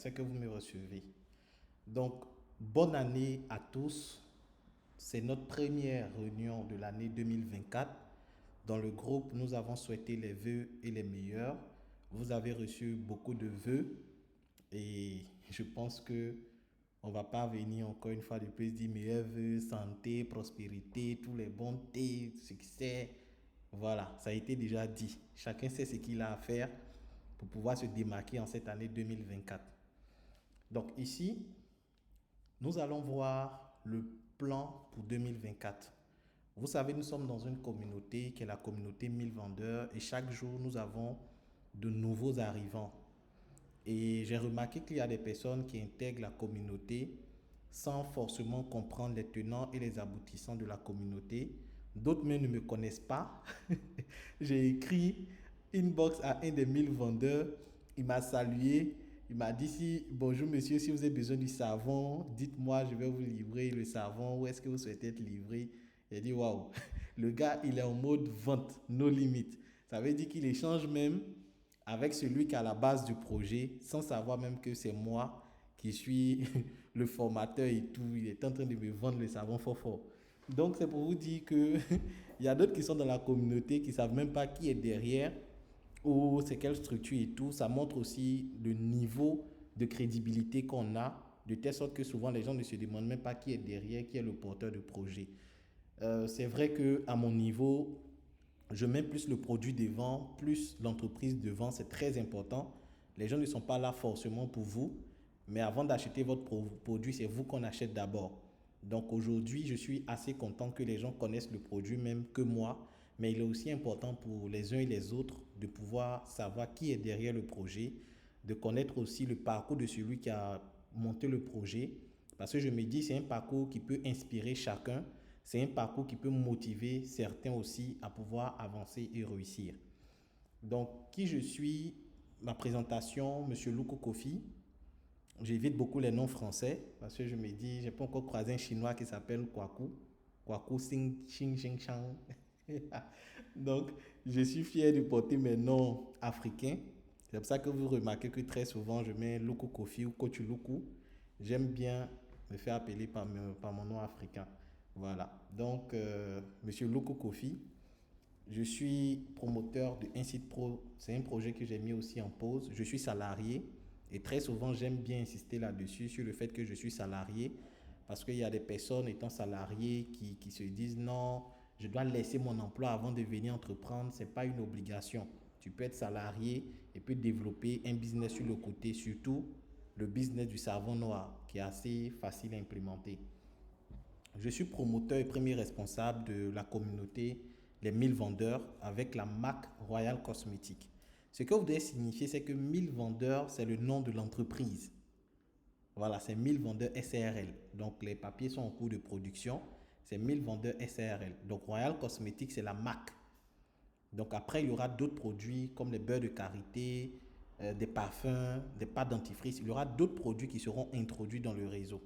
c'est que vous me recevez. Donc, bonne année à tous. C'est notre première réunion de l'année 2024. Dans le groupe, nous avons souhaité les vœux et les meilleurs. Vous avez reçu beaucoup de vœux et je pense que on ne va pas venir encore une fois de plus dire meilleurs vœux, santé, prospérité, tous les bontés, succès. Voilà, ça a été déjà dit. Chacun sait ce qu'il a à faire pour pouvoir se démarquer en cette année 2024. Donc ici, nous allons voir le plan pour 2024. Vous savez, nous sommes dans une communauté qui est la communauté 1000 vendeurs et chaque jour, nous avons de nouveaux arrivants. Et j'ai remarqué qu'il y a des personnes qui intègrent la communauté sans forcément comprendre les tenants et les aboutissants de la communauté. D'autres même ne me connaissent pas. J'ai écrit inbox à un des 1000 vendeurs. Il m'a salué. Il m'a dit si, bonjour monsieur, si vous avez besoin du savon, dites-moi, je vais vous livrer le savon. Où est-ce que vous souhaitez être livré? J'ai dit waouh, le gars il est en mode vente, no limit. Ça veut dire qu'il échange même avec celui qui est à la base du projet, sans savoir même que c'est moi qui suis le formateur et tout. Il est en train de me vendre le savon fort fort. Donc c'est pour vous dire que il y a d'autres qui sont dans la communauté qui ne savent même pas qui est derrière ou c'est quelle structure et tout. Ça montre aussi le niveau de crédibilité qu'on a, de telle sorte que souvent les gens ne se demandent même pas qui est derrière, qui est le porteur de projet. C'est vrai que à mon niveau, je mets plus le produit devant, plus l'entreprise devant, c'est très important. Les gens ne sont pas là forcément pour vous, mais avant d'acheter votre produit, c'est vous qu'on achète d'abord. Donc aujourd'hui, je suis assez content que les gens connaissent le produit même que moi, mais il est aussi important pour les uns et les autres de pouvoir savoir qui est derrière le projet, de connaître aussi le parcours de celui qui a monté le projet, parce que je me dis c'est un parcours qui peut inspirer chacun, c'est un parcours qui peut motiver certains aussi à pouvoir avancer et réussir. Donc, qui je suis, ma présentation, Monsieur Luko Kofi. J'évite beaucoup les noms français parce que je me dis, j'ai pas encore croisé un chinois qui s'appelle Kwaku. Kwaku Sing Ching Ching Chang. Donc, je suis fier de porter mes noms africains. C'est pour ça que vous remarquez que très souvent, je mets Luko Kofi ou Kotu Luku. J'aime bien me faire appeler par mon nom africain. Voilà. Donc, Monsieur Luko Kofi, je suis promoteur de Un Site Pro. C'est un projet que j'ai mis aussi en pause. Je suis salarié et très souvent, j'aime bien insister là-dessus, sur le fait que je suis salarié parce qu'il y a des personnes étant salariées qui se disent non, je dois laisser mon emploi avant de venir entreprendre. Ce n'est pas une obligation. Tu peux être salarié et puis développer un business sur le côté, surtout le business du savon noir qui est assez facile à implémenter. Je suis promoteur et premier responsable de la communauté Les 1000 vendeurs avec la marque Royal Cosmétique. Ce que vous devez signifier, c'est que 1000 vendeurs, c'est le nom de l'entreprise. Voilà, c'est 1000 vendeurs SARL. Donc, les papiers sont en cours de production. C'est 1000 vendeurs SARL. Donc, Royal Cosmétique, c'est la marque. Donc, après, il y aura d'autres produits comme les beurres de karité, des parfums, des pâtes dentifrice. Il y aura d'autres produits qui seront introduits dans le réseau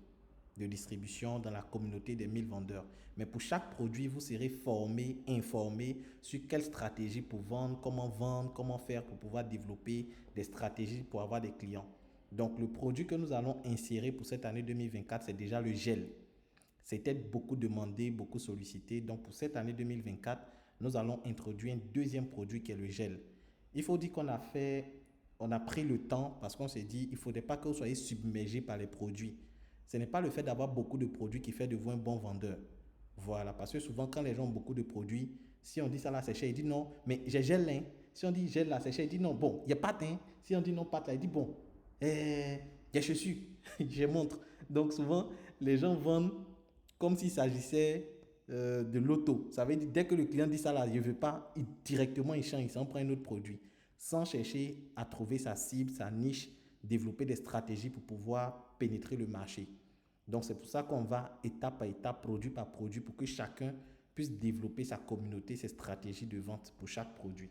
de distribution dans la communauté des 1000 vendeurs. Mais pour chaque produit, vous serez formé, informé sur quelle stratégie pour vendre, comment faire pour pouvoir développer des stratégies pour avoir des clients. Donc le produit que nous allons insérer pour cette année 2024, c'est déjà le gel. C'était beaucoup demandé, beaucoup sollicité. Donc pour cette année 2024, nous allons introduire un deuxième produit qui est le gel. Il faut dire on a pris le temps parce qu'on s'est dit, il ne faudrait pas que vous soyez submergé par les produits. Ce n'est pas le fait d'avoir beaucoup de produits qui fait de vous un bon vendeur. Voilà, parce que souvent, quand les gens ont beaucoup de produits, si on dit ça là, c'est cher, il dit non, mais j'ai gel là. Si on dit gel là, c'est cher, il dit non, bon, il y a pâte. Si on dit non, pâte là, il dit bon, il y a chaussures, je montre. Donc souvent, les gens vendent comme s'il s'agissait de l'auto. Ça veut dire, dès que le client dit ça là, je ne veux pas, directement il change, il s'en prend un autre produit, sans chercher à trouver sa cible, sa niche, développer des stratégies pour pouvoir pénétrer le marché. Donc c'est pour ça qu'on va étape par étape, produit par produit, pour que chacun puisse développer sa communauté, ses stratégies de vente pour chaque produit.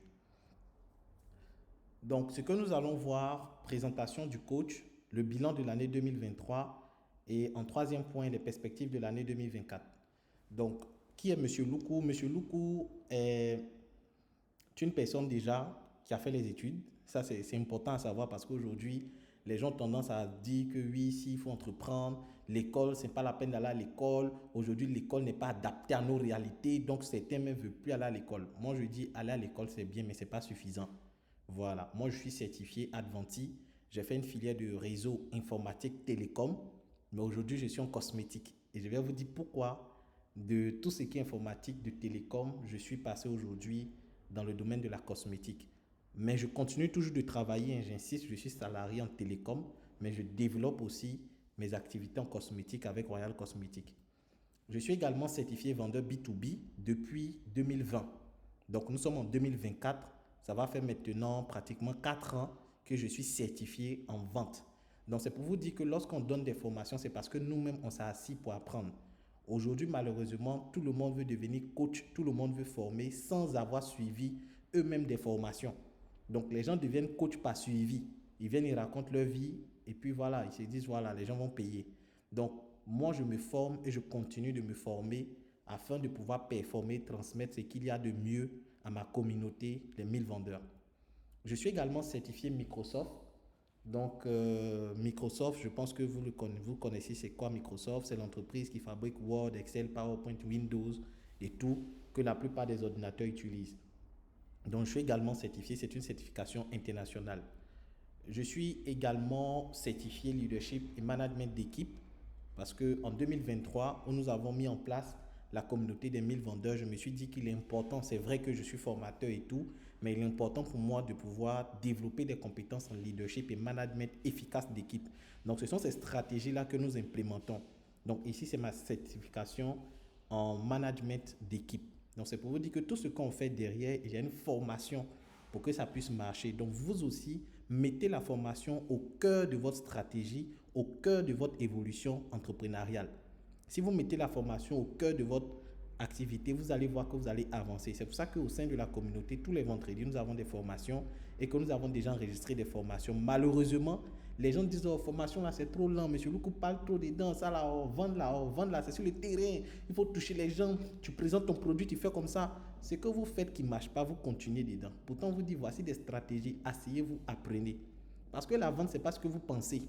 Donc ce que nous allons voir, présentation du coach, le bilan de l'année 2023 et en troisième point, les perspectives de l'année 2024. Donc, qui est Monsieur Luku? Monsieur Luku est une personne déjà qui a fait les études. Ça, c'est important à savoir parce qu'aujourd'hui, Les gens ont tendance à dire que oui, s'il faut entreprendre, l'école, ce n'est pas la peine d'aller à l'école. Aujourd'hui, l'école n'est pas adaptée à nos réalités, donc certains ne veulent plus aller à l'école. Moi, je dis aller à l'école, c'est bien, mais ce n'est pas suffisant. Voilà, moi, je suis certifié Adventi. J'ai fait une filière de réseau informatique télécom, mais aujourd'hui, je suis en cosmétique. Et je vais vous dire pourquoi de tout ce qui est informatique, de télécom, je suis passé aujourd'hui dans le domaine de la cosmétique. Mais je continue toujours de travailler, hein, j'insiste, je suis salarié en télécom, mais je développe aussi mes activités en cosmétique avec Royal Cosmétique. Je suis également certifié vendeur B2B depuis 2020. Donc nous sommes en 2024, ça va faire maintenant pratiquement 4 ans que je suis certifié en vente. Donc c'est pour vous dire que lorsqu'on donne des formations, c'est parce que nous-mêmes, on s'est assis pour apprendre. Aujourd'hui, malheureusement, tout le monde veut devenir coach, tout le monde veut former sans avoir suivi eux-mêmes des formations. Donc les gens deviennent coach par suivi. Ils viennent, ils racontent leur vie et puis voilà, ils se disent voilà, les gens vont payer. Donc moi, je me forme et je continue de me former afin de pouvoir performer, transmettre ce qu'il y a de mieux à ma communauté, les 1000 vendeurs. Je suis également certifié Microsoft. Donc, Microsoft, je pense que vous connaissez c'est quoi Microsoft. C'est l'entreprise qui fabrique Word, Excel, PowerPoint, Windows et tout que la plupart des ordinateurs utilisent. Donc, je suis également certifié. C'est une certification internationale. Je suis également certifié leadership et management d'équipe parce qu'en 2023, où nous avons mis en place la communauté des 1000 vendeurs, je me suis dit qu'il est important, c'est vrai que je suis formateur et tout, mais il est important pour moi de pouvoir développer des compétences en leadership et management efficace d'équipe. Donc ce sont ces stratégies-là que nous implémentons. Donc ici, c'est ma certification en management d'équipe. Donc c'est pour vous dire que tout ce qu'on fait derrière, il y a une formation pour que ça puisse marcher. Donc vous aussi, mettez la formation au cœur de votre stratégie, au cœur de votre évolution entrepreneuriale. Si vous mettez la formation au cœur de votre activité, vous allez voir que vous allez avancer. C'est pour ça qu'au sein de la communauté, tous les vendredis, nous avons des formations et que nous avons déjà enregistré des formations. Malheureusement, les gens disent oh, formation là c'est trop lent, monsieur Loukou parle trop dedans, ça là, vendre là, c'est sur le terrain, il faut toucher les gens, tu présentes ton produit, tu fais comme ça. Ce que vous faites qui ne marche pas, vous continuez dedans. Pourtant, vous dit voici des stratégies, asseyez-vous, apprenez. Parce que la vente, ce n'est pas ce que vous pensez.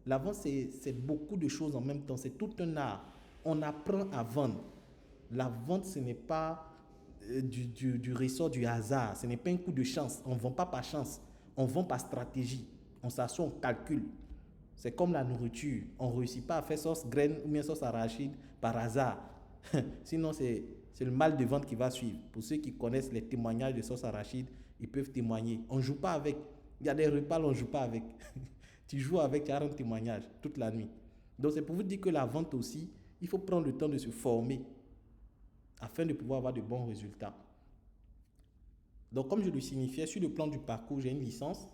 La vente, c'est beaucoup de choses en même temps, c'est tout un art. On apprend à vendre. La vente, ce n'est pas du ressort du hasard, ce n'est pas un coup de chance. On ne vend pas par chance, on vend par stratégie. On s'assoit, on calcule. C'est comme la nourriture. On ne réussit pas à faire sauce graine ou bien sauce arachide par hasard. Sinon, c'est le mal de vente qui va suivre. Pour ceux qui connaissent les témoignages de sauce arachide, ils peuvent témoigner. On ne joue pas avec. Il y a des repas, on ne joue pas avec. Tu joues avec, tu as un témoignage toute la nuit. Donc, c'est pour vous dire que la vente aussi, il faut prendre le temps de se former afin de pouvoir avoir de bons résultats. Donc, comme je le signifiais, sur le plan du parcours, j'ai une licence.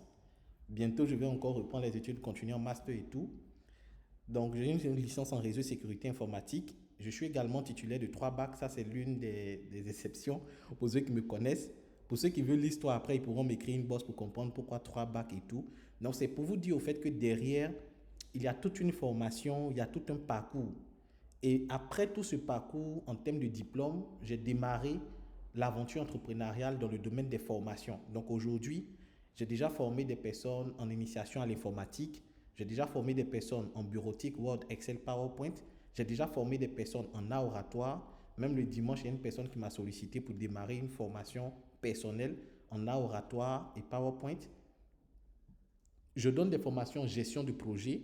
Bientôt, je vais encore reprendre les études, continuer en master et tout. Donc, j'ai une licence en réseau et sécurité informatique. Je suis également titulaire de 3 bacs. Ça, c'est l'une des exceptions pour ceux qui me connaissent. Pour ceux qui veulent l'histoire, après, ils pourront m'écrire une bosse pour comprendre pourquoi 3 bacs et tout. Donc, c'est pour vous dire au fait que derrière, il y a toute une formation, il y a tout un parcours. Et après tout ce parcours, en termes de diplôme, j'ai démarré l'aventure entrepreneuriale dans le domaine des formations. Donc aujourd'hui, j'ai déjà formé des personnes en initiation à l'informatique. J'ai déjà formé des personnes en bureautique, Word, Excel, PowerPoint. J'ai déjà formé des personnes en art oratoire. Même le dimanche, il y a une personne qui m'a sollicité pour démarrer une formation personnelle en art oratoire et PowerPoint. Je donne des formations en gestion de projet.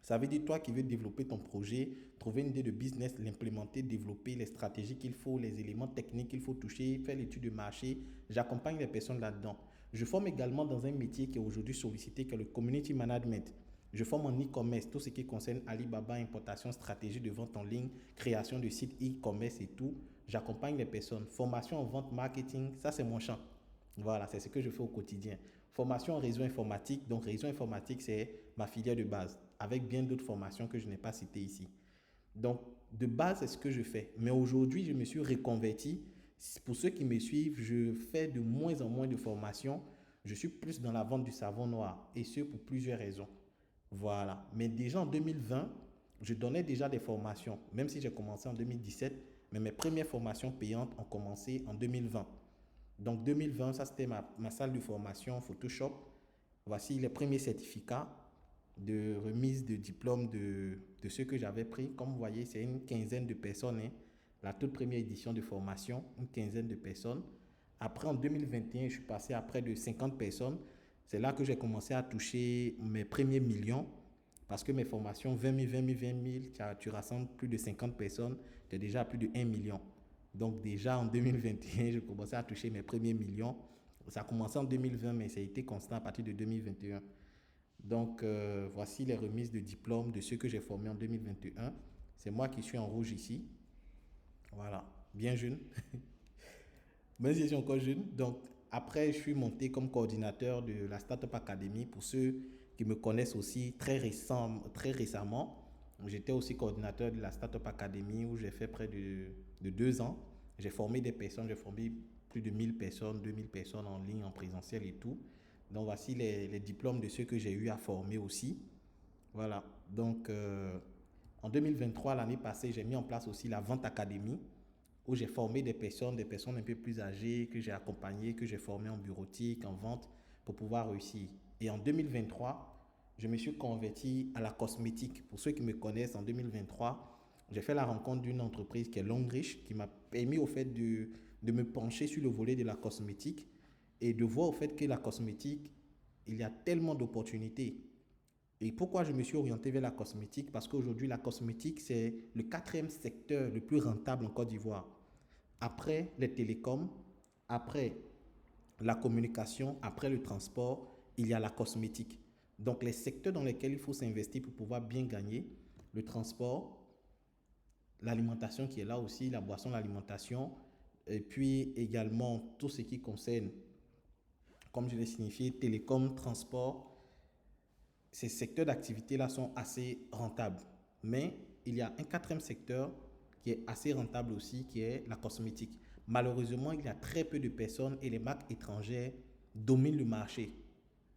Ça veut dire toi qui veux développer ton projet, trouver une idée de business, l'implémenter, développer les stratégies qu'il faut, les éléments techniques qu'il faut toucher, faire l'étude de marché. J'accompagne les personnes là-dedans. Je forme également dans un métier qui est aujourd'hui sollicité, qui est le community management. Je forme en e-commerce, tout ce qui concerne Alibaba, importation, stratégie de vente en ligne, création de sites e-commerce et tout. J'accompagne les personnes. Formation en vente, marketing, ça c'est mon champ. Voilà, c'est ce que je fais au quotidien. Formation en réseau informatique. Donc, réseau informatique, c'est ma filière de base, avec bien d'autres formations que je n'ai pas citées ici. Donc, de base, c'est ce que je fais. Mais aujourd'hui, je me suis reconverti. Pour ceux qui me suivent, je fais de moins en moins de formations. Je suis plus dans la vente du savon noir, et ce, pour plusieurs raisons. Voilà. Mais déjà en 2020, je donnais déjà des formations, même si j'ai commencé en 2017, mais mes premières formations payantes ont commencé en 2020. Donc 2020, ça c'était ma salle de formation Photoshop. Voici les premiers certificats. de remise de diplôme de ceux que j'avais pris. Comme vous voyez, c'est une quinzaine de personnes, hein. La toute première édition de formation, une quinzaine de personnes. Après, en 2021, je suis passé à près de 50 personnes. C'est là que j'ai commencé à toucher mes premiers millions. Parce que mes formations, 20 000, 20 000, 20 000, tu rassembles plus de 50 personnes, tu es déjà à plus de 1 million. Donc déjà en 2021, je commençais à toucher mes premiers millions. Ça a commencé en 2020, mais ça a été constant à partir de 2021. Donc voici les remises de diplômes de ceux que j'ai formés en 2021. C'est moi qui suis en rouge ici. Voilà, bien jeune. Même si je suis encore jeune. Donc après, je suis monté comme coordinateur de la Startup Academy. Pour ceux qui me connaissent aussi très récemment, j'étais aussi coordinateur de la Startup Academy où j'ai fait près de 2 ans. J'ai formé des personnes, j'ai formé plus de 1000 personnes, 2000 personnes en ligne, en présentiel et tout. Donc voici les diplômes de ceux que j'ai eu à former aussi. Voilà. Donc en 2023, l'année passée, j'ai mis en place aussi la Vente Academy où j'ai formé des personnes un peu plus âgées que j'ai accompagnées, que j'ai formées en bureautique, en vente pour pouvoir réussir. Et en 2023, je me suis converti à la cosmétique. Pour ceux qui me connaissent, en 2023, j'ai fait la rencontre d'une entreprise qui est Longrich, qui m'a permis au fait de me pencher sur le volet de la cosmétique et de voir au fait que la cosmétique, il y a tellement d'opportunités. Et pourquoi je me suis orienté vers la cosmétique? Parce qu'aujourd'hui, la cosmétique, c'est le quatrième secteur le plus rentable en Côte d'Ivoire. Après les télécoms, après la communication, après le transport, il y a la cosmétique. Donc les secteurs dans lesquels il faut s'investir pour pouvoir bien gagner, le transport, l'alimentation qui est là aussi, la boisson, l'alimentation, et puis également tout ce qui concerne, comme je l'ai signifié, télécom, transport, ces secteurs d'activité-là sont assez rentables. Mais il y a un quatrième secteur qui est assez rentable aussi, qui est la cosmétique. Malheureusement, il y a très peu de personnes et les marques étrangères dominent le marché,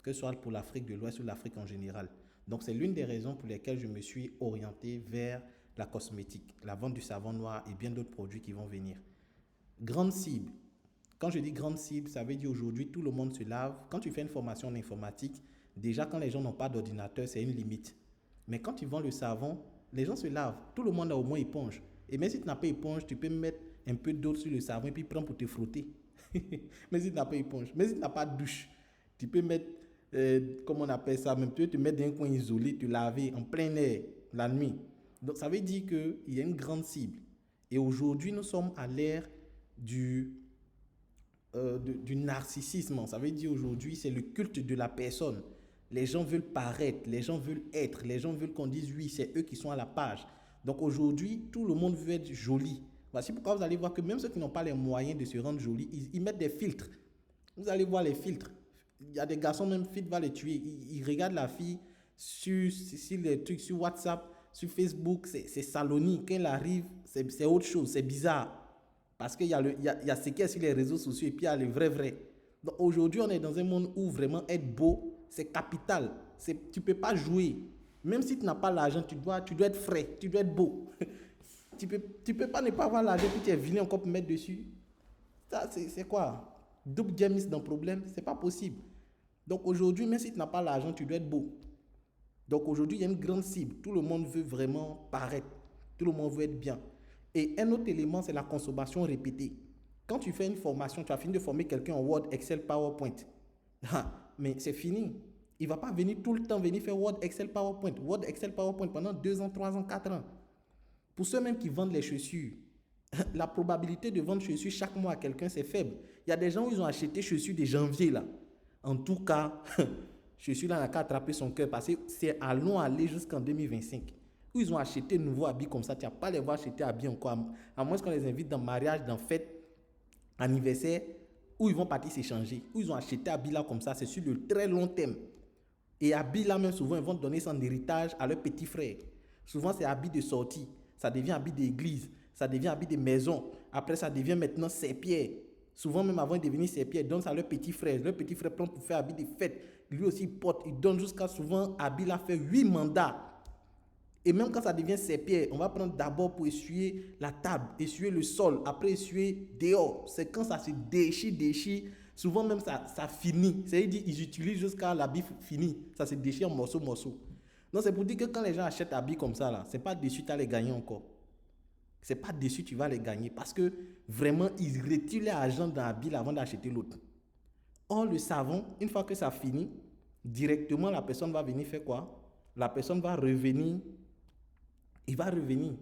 que ce soit pour l'Afrique de l'Ouest ou l'Afrique en général. Donc, c'est l'une des raisons pour lesquelles je me suis orienté vers la cosmétique, la vente du savon noir et bien d'autres produits qui vont venir. Grande cible. Quand je dis grande cible, ça veut dire aujourd'hui tout le monde se lave. Quand tu fais une formation en informatique, déjà quand les gens n'ont pas d'ordinateur, c'est une limite. Mais quand tu vends le savon, les gens se lavent. Tout le monde a au moins éponge. Et même si tu n'as pas éponge, tu peux mettre un peu d'eau sur le savon et puis prendre pour te frotter. Mais si tu n'as pas éponge, mais si tu n'as pas de douche, tu peux mettre, comment on appelle ça, même tu peux te mettre dans un coin isolé, te laver en plein air la nuit. Donc ça veut dire qu'il y a une grande cible. Et aujourd'hui, nous sommes à l'ère du du narcissisme. Ça veut dire aujourd'hui, c'est le culte de la personne. Les gens veulent paraître, les gens veulent être, les gens veulent qu'on dise oui, c'est eux qui sont à la page. Donc aujourd'hui, tout le monde veut être joli. Voici pourquoi vous allez voir que même ceux qui n'ont pas les moyens de se rendre jolis, ils mettent des filtres. Vous allez voir les filtres. Il y a des garçons, même filles va les tuer. Ils regardent la fille sur les trucs, sur WhatsApp, sur Facebook, c'est salonique. Quand elle arrive, c'est autre chose, c'est bizarre. Parce qu'il y a ce qu'il y a sur les réseaux sociaux et puis il y a le vrai. Donc aujourd'hui, on est dans un monde où vraiment être beau, c'est capital. Tu ne peux pas jouer. Même si tu n'as pas l'argent, tu dois être frais, tu dois être beau. Tu peux pas ne pas avoir l'argent puis tu es vilain encore pour mettre dessus. Ça, c'est quoi? Double James dans le problème, c'est pas possible. Donc aujourd'hui, même si tu n'as pas l'argent, tu dois être beau. Donc aujourd'hui, il y a une grande cible. Tout le monde veut vraiment paraître. Tout le monde veut être bien. Et un autre élément, c'est la consommation répétée. Quand tu fais une formation, tu as fini de former quelqu'un en Word, Excel, PowerPoint. Mais c'est fini. Il ne va pas venir tout le temps venir faire Word, Excel, PowerPoint. Word, Excel, PowerPoint pendant 2 ans, 3 ans, 4 ans. Pour ceux même qui vendent les chaussures, la probabilité de vendre chaussures chaque mois à quelqu'un, c'est faible. Il y a des gens où ils ont acheté chaussures de janvier là. En tout cas, chaussures là n'a qu'à attraper son cœur parce que c'est allons aller jusqu'en 2025. Où ils ont acheté de nouveaux habits comme ça, tu n'as pas les voir acheter habits encore. À moins qu'on les invite dans mariage, dans fête, anniversaire, où ils vont partir s'échanger. Où ils ont acheté habits là comme ça, c'est sur le très long terme. Et habits là même souvent, ils vont donner ça en héritage à leurs petits frères. Souvent c'est habits de sortie, ça devient habits d'église, ça devient habits de maison. Après ça devient maintenant serre-pierre. Souvent même avant de devenir serre-pierre, ils donnent ça à leurs petits frères. Leurs petits frères prennent pour faire habits de fête. Lui aussi il porte, il donne jusqu'à souvent habits là fait 8 mandats. Et même quand ça devient serre-pierre, on va prendre d'abord pour essuyer la table, essuyer le sol, après essuyer dehors. C'est quand ça se déchire. Souvent même ça finit. C'est-à-dire qu'ils utilisent jusqu'à l'habit fini. Ça se déchire en morceaux. Donc, c'est pour dire que quand les gens achètent habits comme ça, là, c'est pas dessus tu as les gagner encore. C'est pas dessus tu vas les gagner parce que vraiment, ils retirent l'argent dans habits avant d'acheter l'autre. Or, le savon, une fois que ça finit, directement, la personne va venir faire quoi? La personne va revenir. Il va revenir.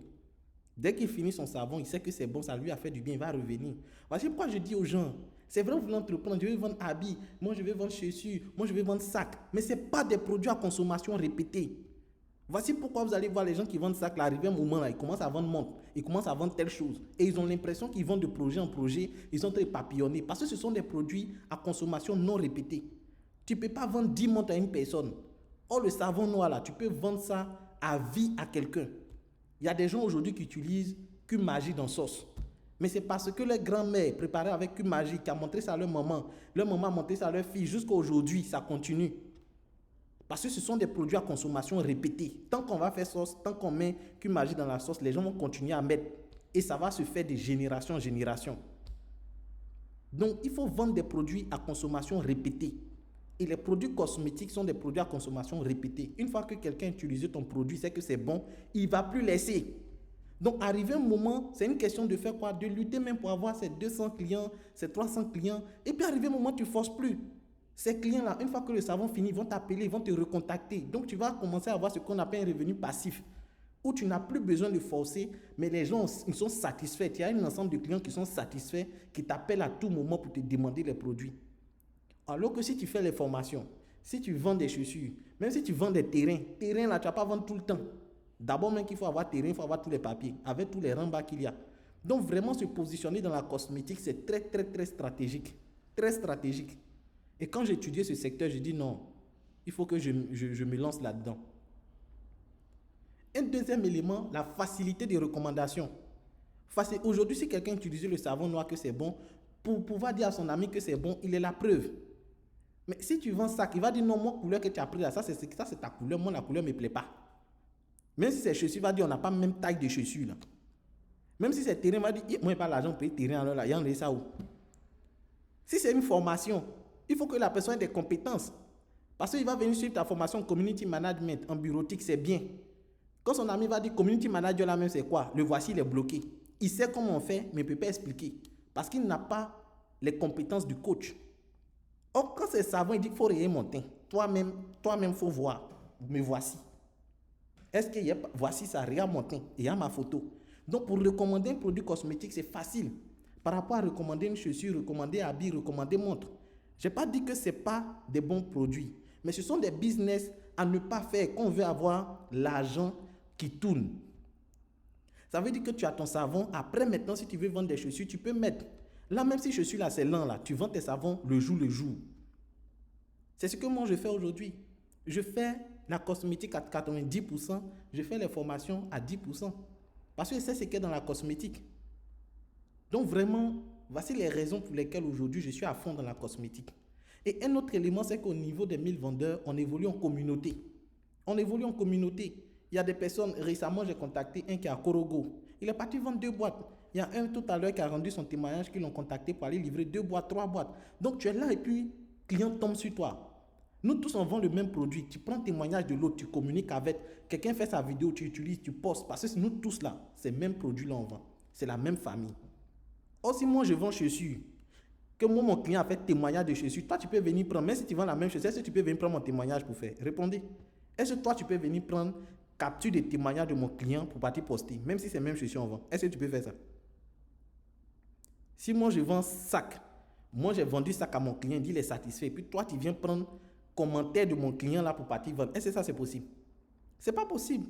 Dès qu'il finit son savon, il sait que c'est bon, ça lui a fait du bien, il va revenir. Voici pourquoi je dis aux gens, c'est vrai, vous voulez entreprendre, je vais vendre habits, moi je vais vendre chaussures, moi je vais vendre sacs, mais ce n'est pas des produits à consommation répétée. Voici pourquoi vous allez voir les gens qui vendent sacs, là, arriver un moment, là, ils commencent à vendre montres, ils commencent à vendre telle chose. Et ils ont l'impression qu'ils vendent de projet en projet, ils sont très papillonnés, parce que ce sont des produits à consommation non répétée. Tu ne peux pas vendre 10 montres à une personne. Or, le savon noir, là, tu peux vendre ça à vie à quelqu'un. Il y a des gens aujourd'hui qui utilisent qu'une magie dans sauce. Mais c'est parce que leur grand-mère préparait avec qu'une magie, qui a montré ça à leur maman a montré ça à leur fille, jusqu'à aujourd'hui, ça continue. Parce que ce sont des produits à consommation répétée. Tant qu'on va faire sauce, tant qu'on met qu'une magie dans la sauce, les gens vont continuer à mettre. Et ça va se faire de génération en génération. Donc, il faut vendre des produits à consommation répétée. Et les produits cosmétiques sont des produits à consommation répétée. Une fois que quelqu'un a utilisé ton produit, c'est que c'est bon, il ne va plus laisser. Donc, arrivé un moment, c'est une question de faire quoi? De lutter même pour avoir ces 200 clients, ces 300 clients. Et puis, arrivé un moment, tu ne forces plus. Ces clients-là, une fois que le savon finit, ils vont t'appeler, ils vont te recontacter. Donc, tu vas commencer à avoir ce qu'on appelle un revenu passif, où tu n'as plus besoin de forcer, mais les gens ils sont satisfaits. Il y a un ensemble de clients qui sont satisfaits, qui t'appellent à tout moment pour te demander les produits. Alors que si tu fais les formations, si tu vends des chaussures, même si tu vends des terrains là, tu ne vas pas vendre tout le temps. D'abord, même qu'il faut avoir terrain, il faut avoir tous les papiers, avec tous les rembats qu'il y a. Donc, vraiment, se positionner dans la cosmétique, c'est très, très, très stratégique. Très stratégique. Et quand j'ai étudié ce secteur, j'ai dit non, il faut que je me lance là-dedans. Un deuxième élément, la facilité des recommandations. Aujourd'hui, si quelqu'un utilise le savon noir que c'est bon, pour pouvoir dire à son ami que c'est bon, il est la preuve. Mais si tu vends ça, il va dire non, moi, couleur que tu as pris là, ça c'est ta couleur, moi la couleur ne me plaît pas. Même si c'est chaussures, il va dire on n'a pas même taille de chaussures là. Même si c'est terrain, il va dire moi, je n'ai pas l'argent pour payer terrain, alors là, il y a ça où? Si c'est une formation, il faut que la personne ait des compétences. Parce qu'il va venir suivre ta formation community management en bureautique, c'est bien. Quand son ami va dire community manager là même, c'est quoi? Le voici, il est bloqué. Il sait comment on fait, mais il ne peut pas expliquer. Parce qu'il n'a pas les compétences du coach. Or, quand c'est savon, il dit qu'il faut rayer mon teint. Toi-même, il faut voir. Me voici. Est-ce qu'il y a, voici ça, regarde mon teint. Il y a ma photo. Donc, pour recommander un produit cosmétique, c'est facile. Par rapport à recommander une chaussure, recommander un habit, recommander une montre. Je n'ai pas dit que ce n'est pas des bons produits. Mais ce sont des business à ne pas faire quand on veut avoir l'argent qui tourne. Ça veut dire que tu as ton savon. Après, maintenant, si tu veux vendre des chaussures, tu peux mettre. Là, même si je suis là, c'est lent là. Tu vends tes savons le jour. C'est ce que moi je fais aujourd'hui. Je fais la cosmétique à 90%. Je fais les formations à 10%. Parce que c'est ce qu'il y a dans la cosmétique. Donc vraiment, voici les raisons pour lesquelles aujourd'hui je suis à fond dans la cosmétique. Et un autre élément, c'est qu'au niveau des 1000 vendeurs, on évolue en communauté. On évolue en communauté. Il y a des personnes, récemment j'ai contacté un qui est à Korogo. Il est parti vendre 2 boîtes. Il y a un tout à l'heure qui a rendu son témoignage, qui l'ont contacté pour aller livrer 2 boîtes, 3 boîtes. Donc tu es là et puis, client tombe sur toi. Nous tous, on vend le même produit. Tu prends le témoignage de l'autre, tu communiques avec. Quelqu'un fait sa vidéo, tu utilises, tu postes. Parce que nous tous là, c'est le même produit là on vend. C'est la même famille. Or, si moi je vends chaussures, que moi mon client a fait témoignage de chaussures, toi tu peux venir prendre, même si tu vends la même chose, est-ce que tu peux venir prendre mon témoignage pour faire? Répondez. Est-ce que toi tu peux venir prendre capture de témoignage de mon client pour partir poster, même si c'est la même chaussures on vend? Est-ce que tu peux faire ça? Si moi je vends sac, moi j'ai vendu sac à mon client, il dit il est satisfait, puis toi tu viens prendre commentaire de mon client là pour partir vendre, est-ce que ça c'est possible? C'est pas possible.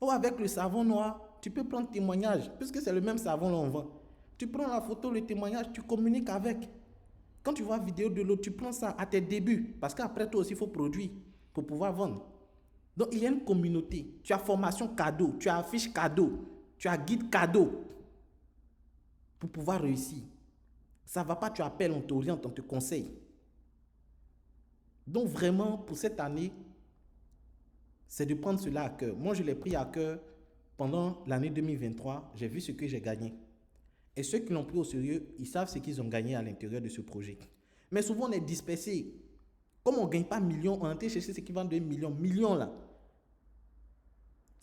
Ou avec le savon noir, tu peux prendre témoignage, puisque c'est le même savon là on vend. Tu prends la photo, le témoignage, tu communiques avec. Quand tu vois la vidéo de l'autre, tu prends ça à tes débuts. Parce qu'après toi aussi, il faut produire pour pouvoir vendre. Donc, il y a une communauté. Tu as formation cadeau, tu as affiche cadeau, tu as guide cadeau pour pouvoir réussir. Ça ne va pas, tu appelles, on t'oriente, on te conseille. Donc, vraiment, pour cette année, c'est de prendre cela à cœur. Moi, je l'ai pris à cœur pendant l'année 2023. J'ai vu ce que j'ai gagné. Et ceux qui l'ont pris au sérieux, ils savent ce qu'ils ont gagné à l'intérieur de ce projet. Mais souvent, on est dispersé. Comme on ne gagne pas millions, on est chercher ce qui vend 2 millions. Millions là.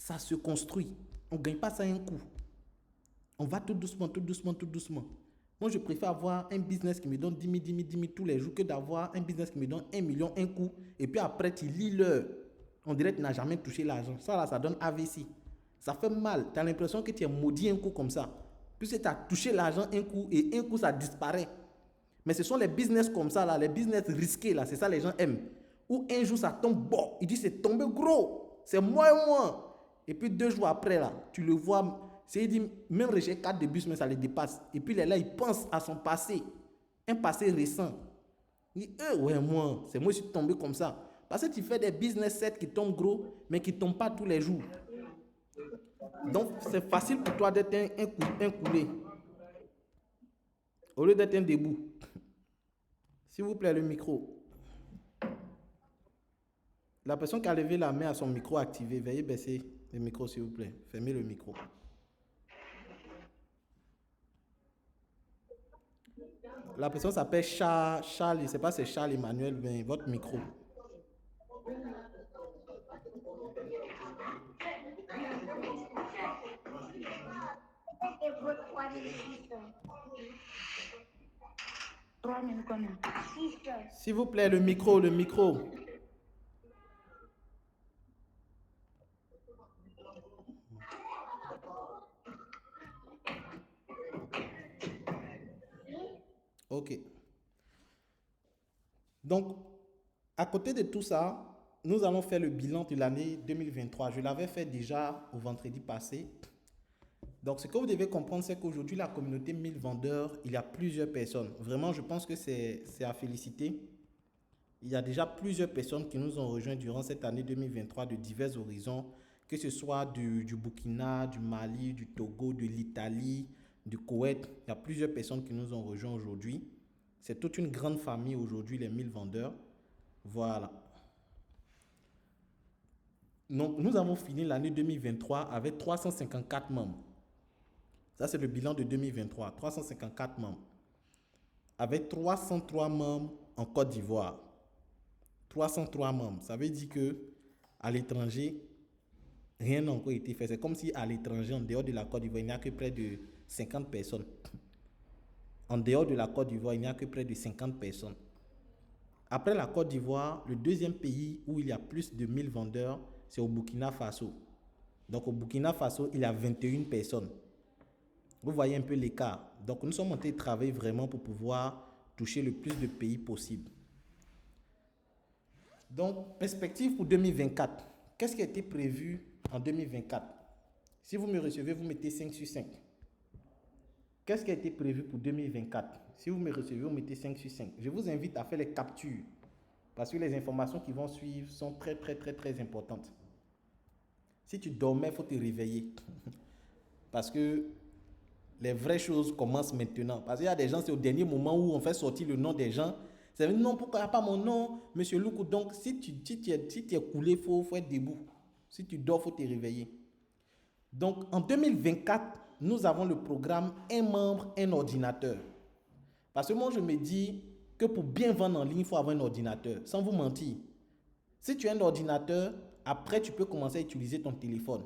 ça se construit. On ne gagne pas ça un coup. On va tout doucement, tout doucement, tout doucement. Moi, je préfère avoir un business qui me donne 10 000, 10 000, 10 000 tous les jours que d'avoir un business qui me donne 1 million un coup. Et puis après, tu lis l'heure. On dirait que tu n'as jamais touché l'argent. Ça, là, ça donne AVC. Ça fait mal. Tu as l'impression que tu es maudit un coup comme ça. Puisque tu as touché l'argent un coup et un coup, ça disparaît. Mais ce sont les business comme ça, là, les business risqués, là, c'est ça les gens aiment. Où un jour, ça tombe, bon, il dit c'est tombé gros. C'est moins et moins. Et puis 2 jours après, là, tu le vois. C'est, il dit, même rejet 4 de bus, mais ça le dépasse. Et puis là, il pense à son passé. Un passé récent. Il dit, ouais, moi, c'est moi qui suis tombé comme ça. Parce que tu fais des business sets qui tombent gros, mais qui ne tombent pas tous les jours. Donc, c'est facile pour toi d'être un coulé. Au lieu d'être un debout. S'il vous plaît, le micro. La personne qui a levé la main à son micro activé, veuillez baisser le micro, s'il vous plaît. Fermez le micro. La personne s'appelle Charles, je ne sais pas si c'est Charles Emmanuel, mais votre micro. S'il vous plaît, le micro, le micro. Ok. Donc, à côté de tout ça, nous allons faire le bilan de l'année 2023. Je l'avais fait déjà au vendredi passé. Donc, ce que vous devez comprendre, c'est qu'aujourd'hui, la communauté 1000 vendeurs, il y a plusieurs personnes. Vraiment, je pense que c'est à féliciter. Il y a déjà plusieurs personnes qui nous ont rejoints durant cette année 2023 de divers horizons, que ce soit du Burkina, du Mali, du Togo, de l'Italie, du Koweït. Il y a plusieurs personnes qui nous ont rejoints aujourd'hui. C'est toute une grande famille aujourd'hui, les 1000 vendeurs. Voilà. Donc, nous avons fini l'année 2023 avec 354 membres. Ça, c'est le bilan de 2023. 354 membres. Avec 303 membres en Côte d'Ivoire. 303 membres. Ça veut dire que à l'étranger, rien n'a encore été fait. C'est comme si à l'étranger, en dehors de la Côte d'Ivoire, il n'y a que près de 50 personnes. En dehors de la Côte d'Ivoire, il n'y a que près de 50 personnes. Après la Côte d'Ivoire, le deuxième pays où il y a plus de 1000 vendeurs, c'est au Burkina Faso. Donc au Burkina Faso, il y a 21 personnes. Vous voyez un peu l'écart. Donc nous sommes en train de travailler vraiment pour pouvoir toucher le plus de pays possible. Donc, perspective pour 2024. Qu'est-ce qui a été prévu en 2024? Si vous me recevez, vous mettez 5 sur 5. Qu'est-ce qui a été prévu pour 2024? Si vous me recevez, vous mettez 5 sur 5. Je vous invite à faire les captures parce que les informations qui vont suivre sont très, très, très, très importantes. Si tu dormais, il faut te réveiller. Parce que les vraies choses commencent maintenant. Parce qu'il y a des gens, c'est au dernier moment où on fait sortir le nom des gens. C'est non, pourquoi il n'y a pas mon nom, monsieur Loukou? Donc, si tu es coulé, il faut être debout. Si tu dors, il faut te réveiller. Donc, en 2024, nous avons le programme un membre, un ordinateur. Parce que moi, je me dis que pour bien vendre en ligne, il faut avoir un ordinateur. Sans vous mentir. Si tu as un ordinateur, après, tu peux commencer à utiliser ton téléphone.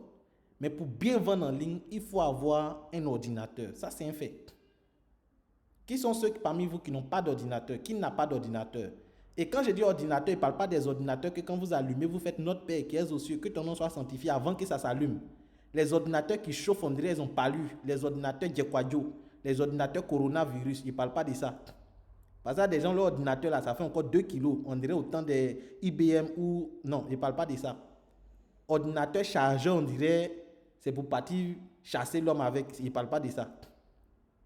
Mais pour bien vendre en ligne, il faut avoir un ordinateur. Ça, c'est un fait. Qui sont ceux parmi vous qui n'ont pas d'ordinateur? Qui n'a pas d'ordinateur? Et quand je dis ordinateur, il ne parle pas des ordinateurs que quand vous allumez, vous faites notre Père qui est aux cieux, que ton nom soit sanctifié avant que ça s'allume. Les ordinateurs qui chauffent, on dirait qu'ils ont palu. Les ordinateurs Djekwadjo, les ordinateurs coronavirus, ils ne parlent pas de ça. Parce que des gens, leur ordinateur, là, ça fait encore 2 kilos. On dirait autant des IBM ou... Non, ils ne parlent pas de ça. Ordinateur chargeur, on dirait, c'est pour partir chasser l'homme avec. Ils ne parlent pas de ça.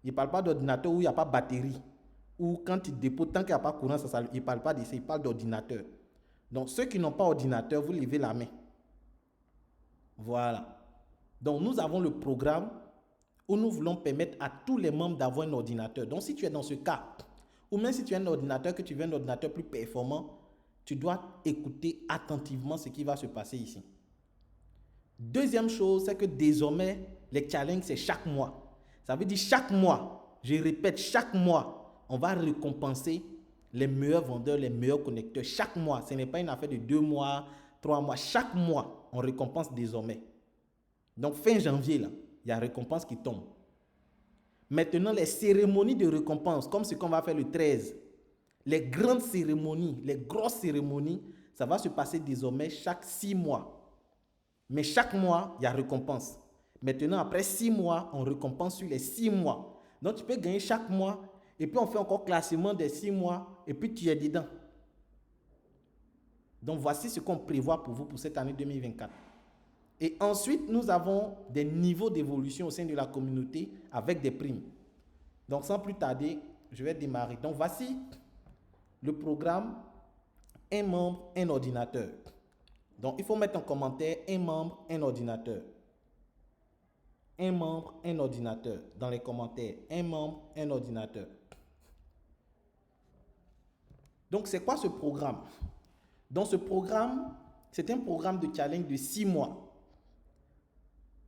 Il ne parle pas d'ordinateur où il n'y a pas de batterie. Ou quand il dépose, tant qu'il n'y a pas de courant, il ne parle pas de ça, il parle d'ordinateur. Donc, ceux qui n'ont pas d'ordinateur, vous levez la main. Voilà. Donc, nous avons le programme où nous voulons permettre à tous les membres d'avoir un ordinateur. Donc, si tu es dans ce cas, ou même si tu as un ordinateur, que tu veux un ordinateur plus performant, tu dois écouter attentivement ce qui va se passer ici. Deuxième chose, c'est que désormais, les challenges, c'est chaque mois. Ça veut dire chaque mois, je répète, chaque mois, on va récompenser les meilleurs vendeurs, les meilleurs connecteurs. Chaque mois, ce n'est pas une affaire de 2 mois, 3 mois. Chaque mois, on récompense désormais. Donc, fin janvier, là, il y a récompense qui tombe. Maintenant, les cérémonies de récompense, comme ce qu'on va faire le 13, les grandes cérémonies, les grosses cérémonies, ça va se passer désormais chaque 6 mois. Mais chaque mois, il y a récompense. Maintenant, après 6 mois, on récompense sur les 6 mois. Donc, tu peux gagner chaque mois, et puis on fait encore classement des 6 mois, et puis tu es dedans. Donc, voici ce qu'on prévoit pour vous pour cette année 2024. Et ensuite, nous avons des niveaux d'évolution au sein de la communauté avec des primes. Donc, sans plus tarder, je vais démarrer. Donc, voici le programme un membre, un ordinateur. Donc, il faut mettre en commentaire un membre, un ordinateur. Un membre, un ordinateur. Dans les commentaires, un membre, un ordinateur. Donc, c'est quoi ce programme? Dans ce programme, c'est un programme de challenge de 6 mois.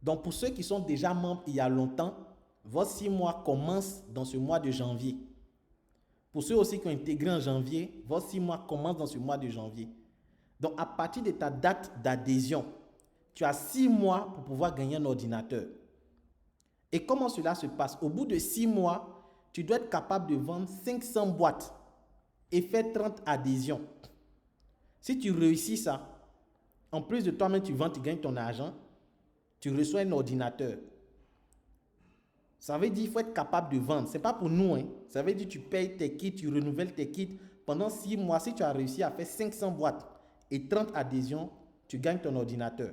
Donc, pour ceux qui sont déjà membres il y a longtemps, vos 6 mois commencent dans ce mois de janvier. Pour ceux aussi qui ont intégré en janvier, vos 6 mois commencent dans ce mois de janvier. Donc, à partir de ta date d'adhésion, tu as 6 mois pour pouvoir gagner un ordinateur. Et comment cela se passe? Au bout de 6 mois, tu dois être capable de vendre 500 boîtes et faire 30 adhésions. Si tu réussis ça, en plus de toi-même, tu vends, tu gagnes ton argent, tu reçois un ordinateur. Ça veut dire qu'il faut être capable de vendre. Ce n'est pas pour nous. Ça veut dire que tu payes tes kits, tu renouvelles tes kits. Pendant 6 mois, si tu as réussi à faire 500 boîtes et 30 adhésions, tu gagnes ton ordinateur.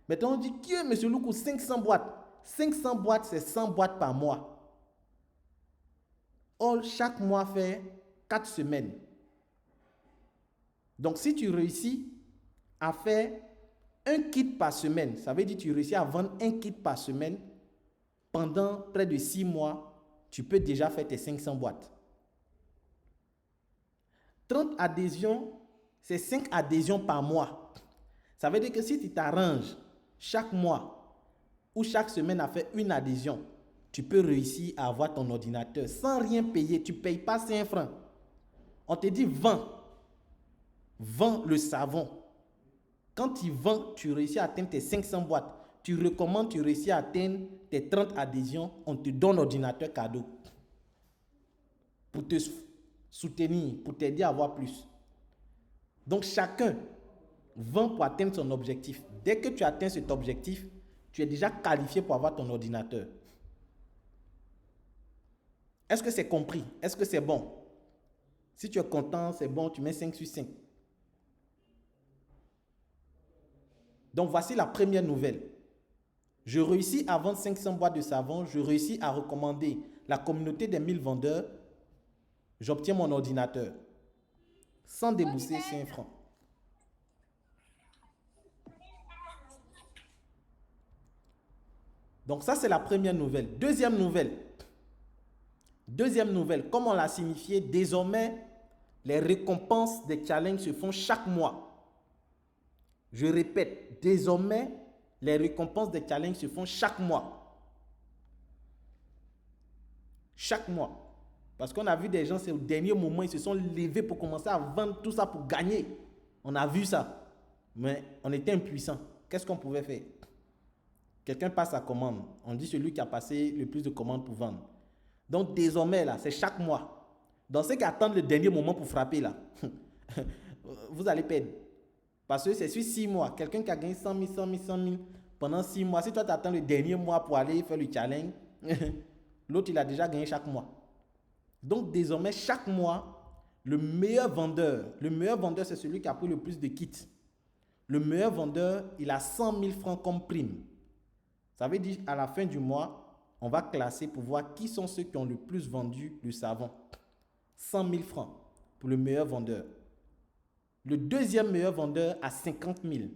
Maintenant, on dit, Dieu, monsieur Loukou, 500 boîtes. 500 boîtes, c'est 100 boîtes par mois. Or, chaque mois fait 4 semaines. Donc, si tu réussis à faire un kit par semaine, ça veut dire que tu réussis à vendre un kit par semaine, pendant près de 6 mois, tu peux déjà faire tes 500 boîtes. 30 adhésions, c'est 5 adhésions par mois. Ça veut dire que si tu t'arranges chaque mois ou chaque semaine à faire une adhésion, tu peux réussir à avoir ton ordinateur sans rien payer. Tu ne payes pas 5 francs. On te dit vends. Vends le savon. Quand tu vends, tu réussis à atteindre tes 500 boîtes. Tu recommandes, tu réussis à atteindre tes 30 adhésions, on te donne l'ordinateur cadeau. Pour te soutenir, pour t'aider à avoir plus. Donc chacun vend pour atteindre son objectif. Dès que tu atteins cet objectif, tu es déjà qualifié pour avoir ton ordinateur. Est-ce que c'est compris? Est-ce que c'est bon? Si tu es content, c'est bon, tu mets 5 sur 5. Donc voici la première nouvelle. Je réussis à vendre 500 boîtes de savon, je réussis à recommander la communauté des 1000 vendeurs, j'obtiens mon ordinateur sans débourser 5 francs. Donc ça, c'est la première nouvelle. Deuxième nouvelle, comme on l'a signifié, désormais, les récompenses des challenges se font chaque mois. Je répète, désormais, les récompenses des challenges se font chaque mois. Chaque mois. Parce qu'on a vu des gens, c'est au dernier moment, ils se sont levés pour commencer à vendre tout ça pour gagner. On a vu ça. Mais on était impuissants. Qu'est-ce qu'on pouvait faire? Quelqu'un passe sa commande. On dit celui qui a passé le plus de commandes pour vendre. Donc désormais, là, c'est chaque mois. Dans ceux qui attendent le dernier moment pour frapper, là, vous allez perdre. Parce que c'est sur 6 mois. Quelqu'un qui a gagné 100 000, 100 000, 100 000 pendant 6 mois. Si toi, tu attends le dernier mois pour aller faire le challenge, l'autre, il a déjà gagné chaque mois. Donc, désormais, chaque mois, le meilleur vendeur, c'est celui qui a pris le plus de kits. Le meilleur vendeur, il a 100 000 francs comme prime. Ça veut dire, à la fin du mois, on va classer pour voir qui sont ceux qui ont le plus vendu le savon. 100 000 francs pour le meilleur vendeur. Le deuxième meilleur vendeur à 50 000.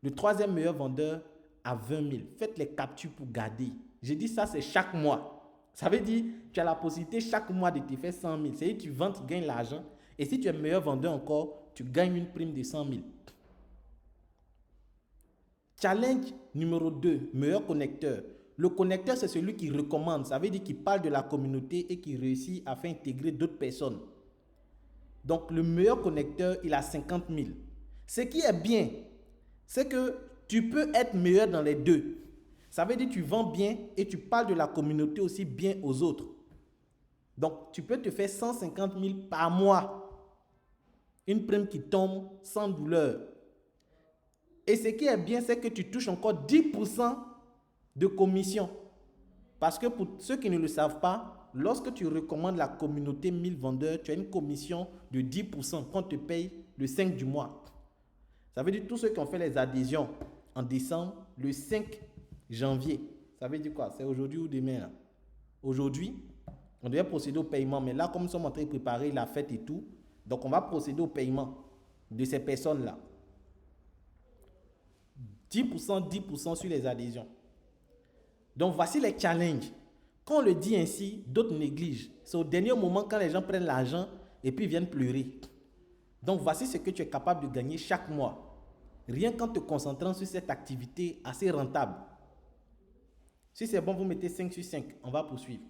Le troisième meilleur vendeur à 20 000. Faites les captures pour garder. J'ai dit ça, c'est chaque mois. Ça veut dire que tu as la possibilité chaque mois de te faire 100 000. C'est-à-dire que tu vends, tu gagnes l'argent. Et si tu es meilleur vendeur encore, tu gagnes une prime de 100 000. Challenge numéro 2, meilleur connecteur. Le connecteur, c'est celui qui recommande. Ça veut dire qu'il parle de la communauté et qui réussit à faire intégrer d'autres personnes. Donc, le meilleur connecteur, il a 50 000. Ce qui est bien, c'est que Tu peux être meilleur dans les deux. Ça veut dire que tu vends bien et tu parles de la communauté aussi bien aux autres. Donc, tu peux te faire 150 000 par mois. Une prime qui tombe sans douleur. Et ce qui est bien, c'est que tu touches encore 10% de commission. Parce que pour ceux qui ne le savent pas, lorsque tu recommandes la communauté 1000 vendeurs, tu as une commission de 10% qu'on te paye le 5 du mois. Ça veut dire tous ceux qui ont fait les adhésions en décembre, le 5 janvier. Ça veut dire quoi? C'est aujourd'hui ou demain là? Aujourd'hui, on devait procéder au paiement. Mais là, comme nous sommes en train de préparer la fête et tout, donc on va procéder au paiement de ces personnes-là. 10%, 10% sur les adhésions. Donc voici les challenges. Quand on le dit ainsi, d'autres négligent. C'est au dernier moment quand les gens prennent l'argent et puis viennent pleurer. Donc voici ce que tu es capable de gagner chaque mois. Rien qu'en te concentrant sur cette activité assez rentable. Si c'est bon, vous mettez 5 sur 5. On va poursuivre.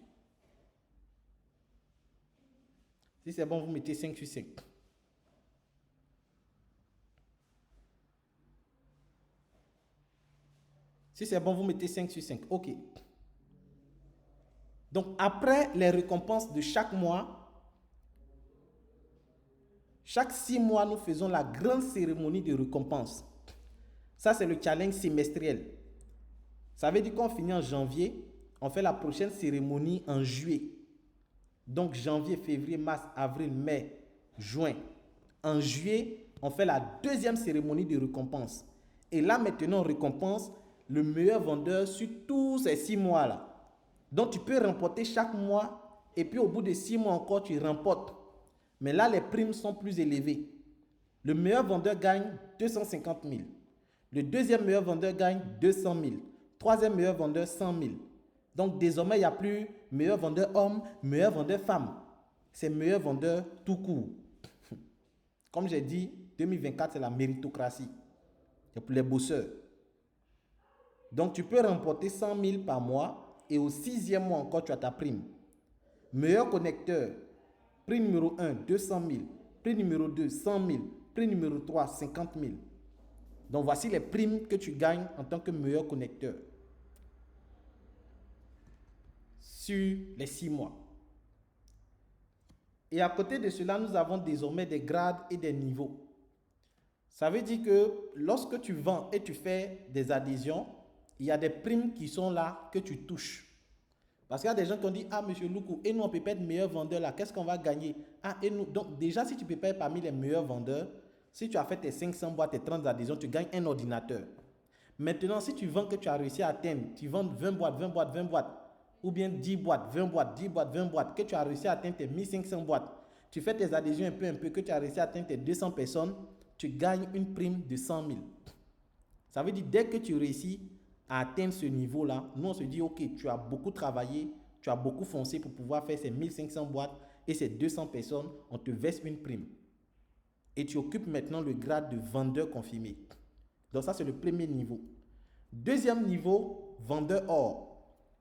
Si c'est bon, vous mettez 5 sur 5. Si c'est bon, vous mettez 5 sur 5. OK. Donc, après les récompenses de chaque mois, chaque 6 mois, nous faisons la grande cérémonie de récompense. Ça, c'est le challenge semestriel. Ça veut dire qu'on finit en janvier, on fait la prochaine cérémonie en juillet. Donc, janvier, février, mars, avril, mai, juin. En juillet, on fait la deuxième cérémonie de récompense. Et là, maintenant, on récompense le meilleur vendeur sur tous ces 6 mois-là. Donc, tu peux remporter chaque mois et puis au bout de 6 mois encore, tu remportes. Mais là, les primes sont plus élevées. Le meilleur vendeur gagne 250 000. Le deuxième meilleur vendeur gagne 200 000. Troisième meilleur vendeur, 100 000. Donc, désormais, il n'y a plus meilleur vendeur homme, meilleur vendeur femme. C'est meilleur vendeur tout court. Comme j'ai dit, 2024, c'est la méritocratie. C'est pour les bosseurs. Donc, tu peux remporter 100 000 par mois et au 6e mois encore, tu as ta prime. Meilleur connecteur, prix numéro 1, 200 000. Prix numéro 2, 100 000. Prix numéro 3, 50 000. Donc, voici les primes que tu gagnes en tant que meilleur connecteur sur les 6 mois. Et à côté de cela, nous avons désormais des grades et des niveaux. Ça veut dire que lorsque tu vends et tu fais des adhésions, il y a des primes qui sont là que tu touches. Parce qu'il y a des gens qui ont dit, ah, monsieur Loukou, et nous, on peut pas être meilleur vendeur là, qu'est-ce qu'on va gagner? Ah, et nous, donc déjà, si tu peux pas être parmi les meilleurs vendeurs, si tu as fait tes 500 boîtes, tes 30 adhésions, tu gagnes un ordinateur. Maintenant, si tu vends que tu as réussi à atteindre, tu vends 20 boîtes, 20 boîtes, 20 boîtes, ou bien 10 boîtes, 20 boîtes, 10 boîtes, 20 boîtes, que tu as réussi à atteindre tes 1500 boîtes, tu fais tes adhésions un peu, que tu as réussi à atteindre tes 200 personnes, tu gagnes une prime de 100 000. Ça veut dire dès que tu réussis à atteindre ce niveau-là, nous on se dit, ok, tu as beaucoup travaillé, tu as beaucoup foncé pour pouvoir faire ces 1500 boîtes et ces 200 personnes, on te verse une prime. Et tu occupes maintenant le grade de vendeur confirmé. Donc ça, c'est le premier niveau. Deuxième niveau, vendeur or.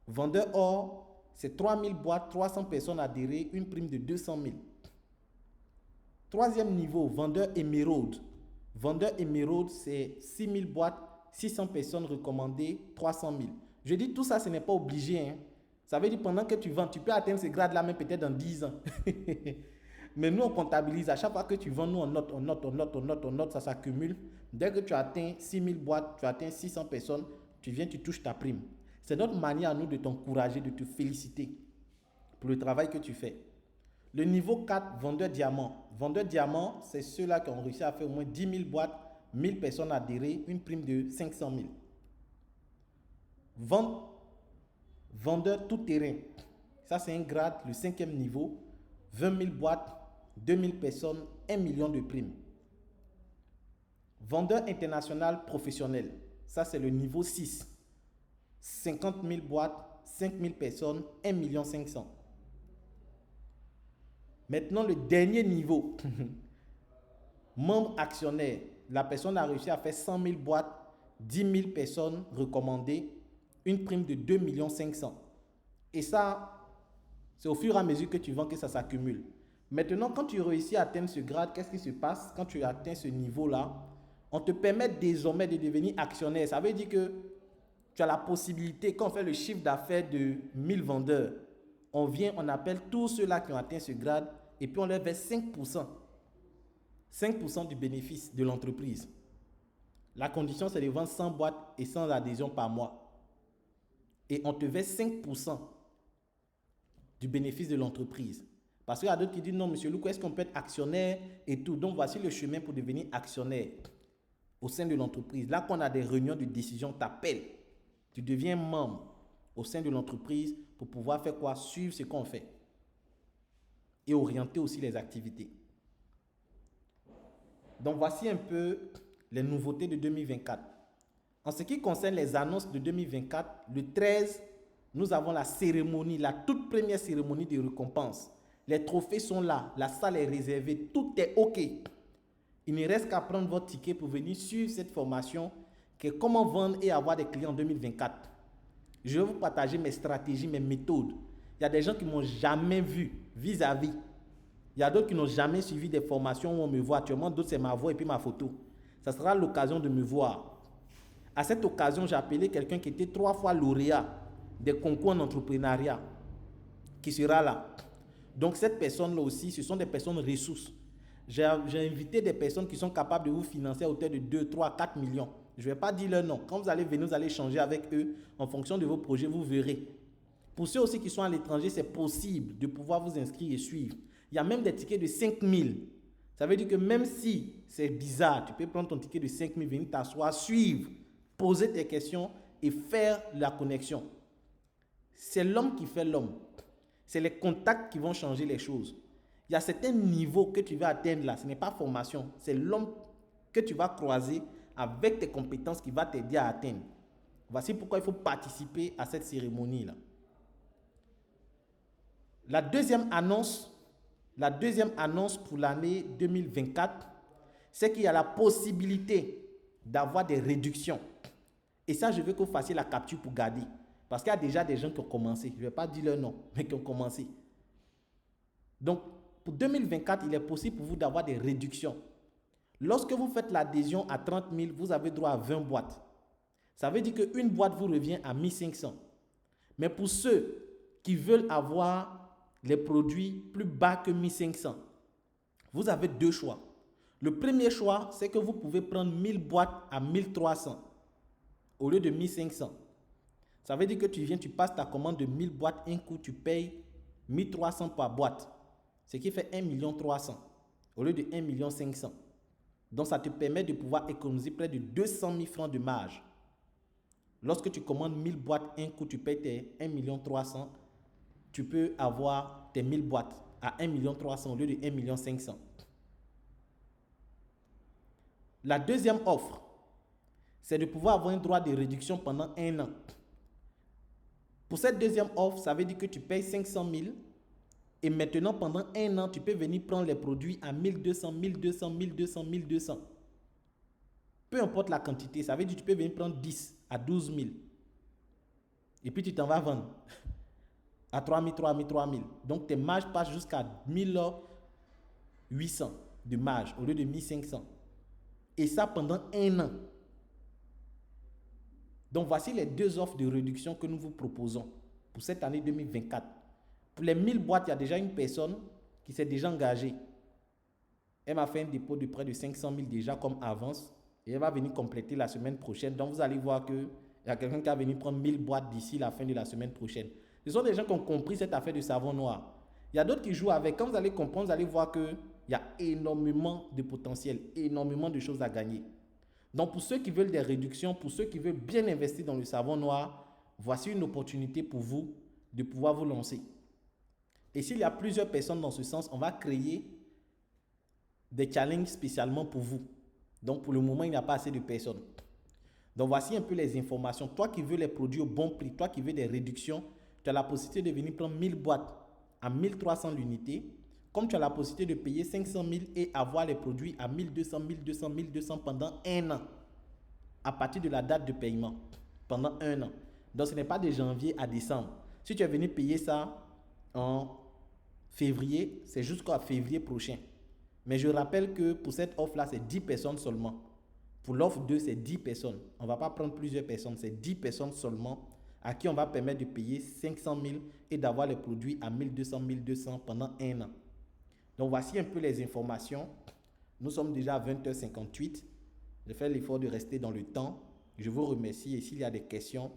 Vendeur or, c'est 3000 boîtes, 300 personnes adhérées, une prime de 200 000. Troisième niveau, vendeur émeraude. Vendeur émeraude, c'est 6000 boîtes, 600 personnes recommandées, 300 000. Je dis tout ça, ce n'est pas obligé. Ça veut dire pendant que tu vends, tu peux atteindre ce grade-là même peut-être dans 10 ans. Mais nous, on comptabilise. À chaque fois que tu vends, nous, on note, ça s'accumule. Dès que tu atteins 6000 boîtes, tu atteins 600 personnes, tu viens, tu touches ta prime. C'est notre manière à nous de t'encourager, de te féliciter pour le travail que tu fais. Le niveau 4, vendeur diamant. Vendeur diamant, c'est ceux-là qui ont réussi à faire au moins 10 000 boîtes, 1000 personnes adhérées, une prime de 500 000. Vendeur tout terrain. Ça, c'est un grade, le 5e niveau. 20 000 boîtes, 2000 personnes, 1 million de primes. Vendeur international professionnel. Ça, c'est le niveau 6. 50 000 boîtes, 5 000 personnes, 1 500 000. Maintenant, le dernier niveau. Membre actionnaire. La personne a réussi à faire 100 000 boîtes, 10 000 personnes recommandées, une prime de 2 500 000. Et ça, c'est au fur et à mesure que tu vends que ça s'accumule. Maintenant, quand tu réussis à atteindre ce grade, qu'est-ce qui se passe? Quand tu atteins ce niveau-là, On te permet désormais de devenir actionnaire. Ça veut dire que tu as la possibilité, quand on fait le chiffre d'affaires de 1000 vendeurs, on vient, on appelle tous ceux-là qui ont atteint ce grade et puis on leur verse 5%. 5% du bénéfice de l'entreprise. La condition, c'est de vendre 100 boîtes et 100 adhésions par mois. Et on te verse 5% du bénéfice de l'entreprise. Parce qu'il y a d'autres qui disent, non, monsieur Louko, est-ce qu'on peut être actionnaire et tout? Donc, voici le chemin pour devenir actionnaire au sein de l'entreprise. Là, quand on a des réunions de décision, t'appelles. Tu deviens membre au sein de l'entreprise pour pouvoir faire quoi? Suivre ce qu'on fait. Et orienter aussi les activités. Donc, voici un peu les nouveautés de 2024. En ce qui concerne les annonces de 2024, le 13, nous avons la cérémonie, la toute première cérémonie de récompense. Les trophées sont là, la salle est réservée, tout est OK. Il ne reste qu'à prendre votre ticket pour venir suivre cette formation qui est comment vendre et avoir des clients en 2024. Je vais vous partager mes stratégies, mes méthodes. Il y a des gens qui ne m'ont jamais vu vis-à-vis. Il y a d'autres qui n'ont jamais suivi des formations où on me voit. Actuellement, d'autres, c'est ma voix et puis ma photo. Ça sera l'occasion de me voir. À cette occasion, j'ai appelé quelqu'un qui était 3 fois lauréat des concours en entrepreneuriat, qui sera là. Donc, cette personne-là aussi, ce sont des personnes ressources. J'ai invité des personnes qui sont capables de vous financer à hauteur de 2, 3, 4 millions. Je ne vais pas dire leur nom. Quand vous allez venir, vous allez échanger avec eux. En fonction de vos projets, vous verrez. Pour ceux aussi qui sont à l'étranger, c'est possible de pouvoir vous inscrire et suivre. Il y a même des tickets de 5 000. Ça veut dire que même si c'est bizarre, tu peux prendre ton ticket de 5 000, venir t'asseoir, suivre, poser tes questions et faire la connexion. C'est l'homme qui fait l'homme. C'est les contacts qui vont changer les choses. Il y a certains niveaux que tu vas atteindre là. Ce n'est pas formation. C'est l'homme que tu vas croiser avec tes compétences qui va t'aider à atteindre. Voici pourquoi il faut participer à cette cérémonie-là. La deuxième annonce pour l'année 2024, c'est qu'il y a la possibilité d'avoir des réductions. Et ça, je veux que vous fassiez la capture pour garder. Parce qu'il y a déjà des gens qui ont commencé. Je ne vais pas dire leur nom, mais qui ont commencé. Donc, pour 2024, il est possible pour vous d'avoir des réductions. Lorsque vous faites l'adhésion à 30 000, vous avez droit à 20 boîtes. Ça veut dire qu'une boîte vous revient à 1 500. Mais pour ceux qui veulent avoir les produits plus bas que 1 500, vous avez 2 choix. Le premier choix, c'est que vous pouvez prendre 1000 boîtes à 1 300 au lieu de 1 500. Ça veut dire que tu viens, tu passes ta commande de 1000 boîtes, un coup, tu payes 1 300 par boîte. Ce qui fait 1 300 000 au lieu de 1 500 000. Donc, ça te permet de pouvoir économiser près de 200 000 francs de marge. Lorsque tu commandes 1000 boîtes, un coup, tu payes tes 1 300 000, tu peux avoir tes 1000 boîtes à 1 300 000 au lieu de 1 500 000. La deuxième offre, c'est de pouvoir avoir un droit de réduction pendant 1 an. Pour cette deuxième offre, ça veut dire que tu payes 500 000 et maintenant, pendant 1 an, tu peux venir prendre les produits à 1200, 1200, 1200, 1200. Peu importe la quantité, ça veut dire que tu peux venir prendre 10 à 12 000. Et puis, tu t'en vas vendre à 3 000, 3 000, 3 000. Donc, tes marges passent jusqu'à 1 800 de marge au lieu de 1 500. Et ça pendant 1 an. Donc, voici les 2 offres de réduction que nous vous proposons pour cette année 2024. Pour les 1000 boîtes, il y a déjà une personne qui s'est déjà engagée. Elle m'a fait un dépôt de près de 500 000 déjà comme avance. Et elle va venir compléter la semaine prochaine. Donc, vous allez voir qu'il y a quelqu'un qui va venir prendre 1000 boîtes d'ici la fin de la semaine prochaine. Ce sont des gens qui ont compris cette affaire de savon noir. Il y a d'autres qui jouent avec. Quand vous allez comprendre, vous allez voir qu'il y a énormément de potentiel, énormément de choses à gagner. Donc, pour ceux qui veulent des réductions, pour ceux qui veulent bien investir dans le savon noir, voici une opportunité pour vous de pouvoir vous lancer. Et s'il y a plusieurs personnes dans ce sens, on va créer des challenges spécialement pour vous. Donc, pour le moment, il n'y a pas assez de personnes. Donc, voici un peu les informations. Toi qui veux les produits au bon prix, toi qui veux des réductions, tu as la possibilité de venir prendre 1000 boîtes à 1300 l'unité. Comme tu as la possibilité de payer 500 000 et avoir les produits à 1200, 1200, 1200 pendant 1 an. À partir de la date de paiement. Pendant 1 an. Donc, ce n'est pas de janvier à décembre. Si tu es venu payer ça en février, c'est jusqu'à février prochain. Mais je rappelle que pour cette offre-là, c'est 10 personnes seulement. Pour l'offre 2, c'est 10 personnes. On ne va pas prendre plusieurs personnes, c'est 10 personnes seulement à qui on va permettre de payer 500 000 et d'avoir les produits à 1200 pendant un an. Donc voici un peu les informations. Nous sommes déjà à 20h58. Je fais l'effort de rester dans le temps. Je vous remercie et s'il y a des questions,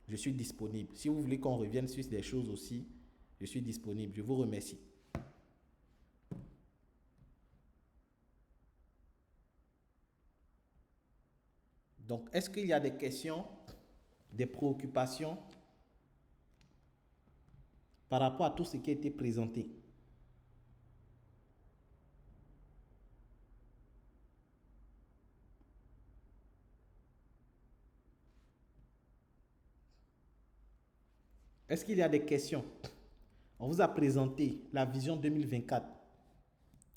je suis disponible. Si vous voulez qu'on revienne sur des choses aussi, je suis disponible. Je vous remercie. Donc, est-ce qu'il y a des questions, des préoccupations par rapport à tout ce qui a été présenté? Est-ce qu'il y a des questions? On vous a présenté la vision 2024.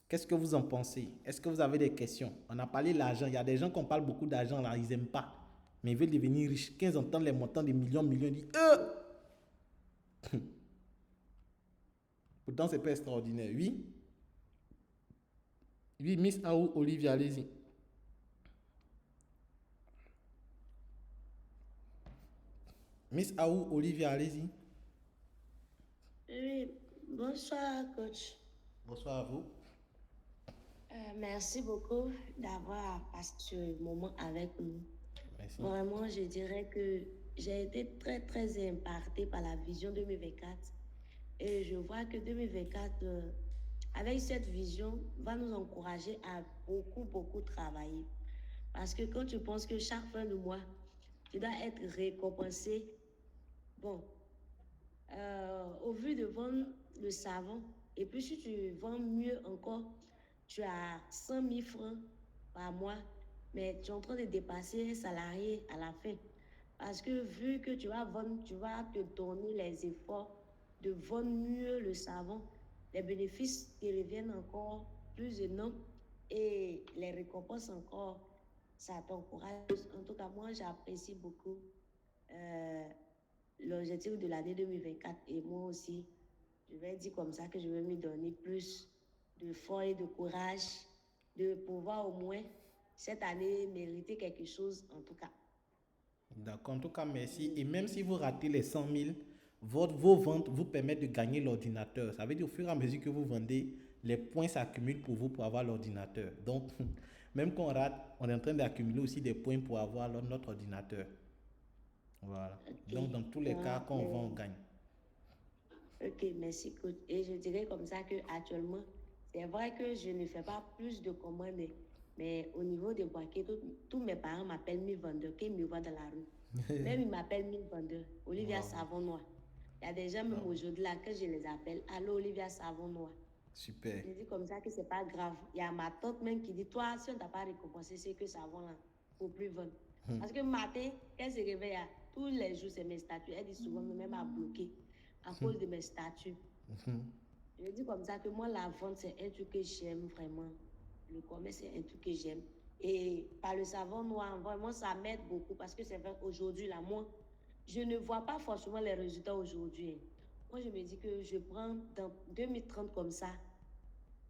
Qu'est-ce que vous en pensez? Est-ce que vous avez des questions? On a parlé de l'argent. Il y a des gens qui parlent beaucoup d'argent là, ils n'aiment pas. Mais ils veulent devenir riches. Quand ils entendent les montants de millions, ils disent Pourtant, c'est pas extraordinaire. Oui? Oui, Miss Aou, Olivia, allez-y. Miss Aou, Olivia, allez-y. Oui, bonsoir, coach. Bonsoir à vous. Merci beaucoup d'avoir passé ce moment avec nous. Merci. Vraiment, je dirais que j'ai été très, très impactée par la vision 2024. Et je vois que 2024, avec cette vision, va nous encourager à beaucoup, beaucoup travailler. Parce que quand tu penses que chaque fin de mois, tu dois être récompensé, bon, au vu de vendre le savon, et puis si tu vends mieux encore, tu as 100 000 francs par mois, mais tu es en train de dépasser un salarié à la fin. Parce que vu que tu vas vendre, tu vas te donner les efforts de vendre mieux le savon, les bénéfices te reviennent encore plus énormes et les récompenses encore, ça t'encourage. En tout cas, moi, j'apprécie beaucoup euh, l'objectif de l'année 2024 et moi aussi, je vais dire comme ça que je vais me donner plus de force et de courage de pouvoir au moins cette année mériter quelque chose en tout cas. D'accord, en tout cas, merci. Et même si vous ratez les 100 000, vos ventes vous permettent de gagner l'ordinateur. Ça veut dire au fur et à mesure que vous vendez, les points s'accumulent pour vous pour avoir l'ordinateur. Donc, même quand on rate, on est en train d'accumuler aussi des points pour avoir notre ordinateur. Voilà. Ok, Donc, dans tous les cas, donc, quand on vend, on gagne. ok, merci coach. Et je dirais comme ça que actuellement, c'est vrai que je ne fais pas plus de commandes, mais au niveau des boîtiers, tous mes parents m'appellent mi vendeur quand ils me voient dans la rue. Même ils m'appellent mi vendeur. Olivia Bravo. Savon Noir. Il y a des gens même Bravo. aujourd'hui là que je les appelle. Allô Olivia Savon Noir. Super. Je dis comme ça que c'est pas grave. Il y a ma tante même qui dit, toi, si on t'a pas récompensé, c'est que savon là, faut plus vendre. Parce que matin, elle se réveille, tous les jours, c'est mes statuts. Elle dit souvent, même à bloquer à cause de mes statuts. Je dis comme ça que moi, la vente, c'est un truc que j'aime vraiment. Le commerce, c'est un truc que j'aime. Et par le savon noir, vraiment, ça m'aide beaucoup parce que c'est vrai qu'aujourd'hui, là, moi, je ne vois pas forcément les résultats aujourd'hui. Moi, je me dis que je prends dans 2030 comme ça,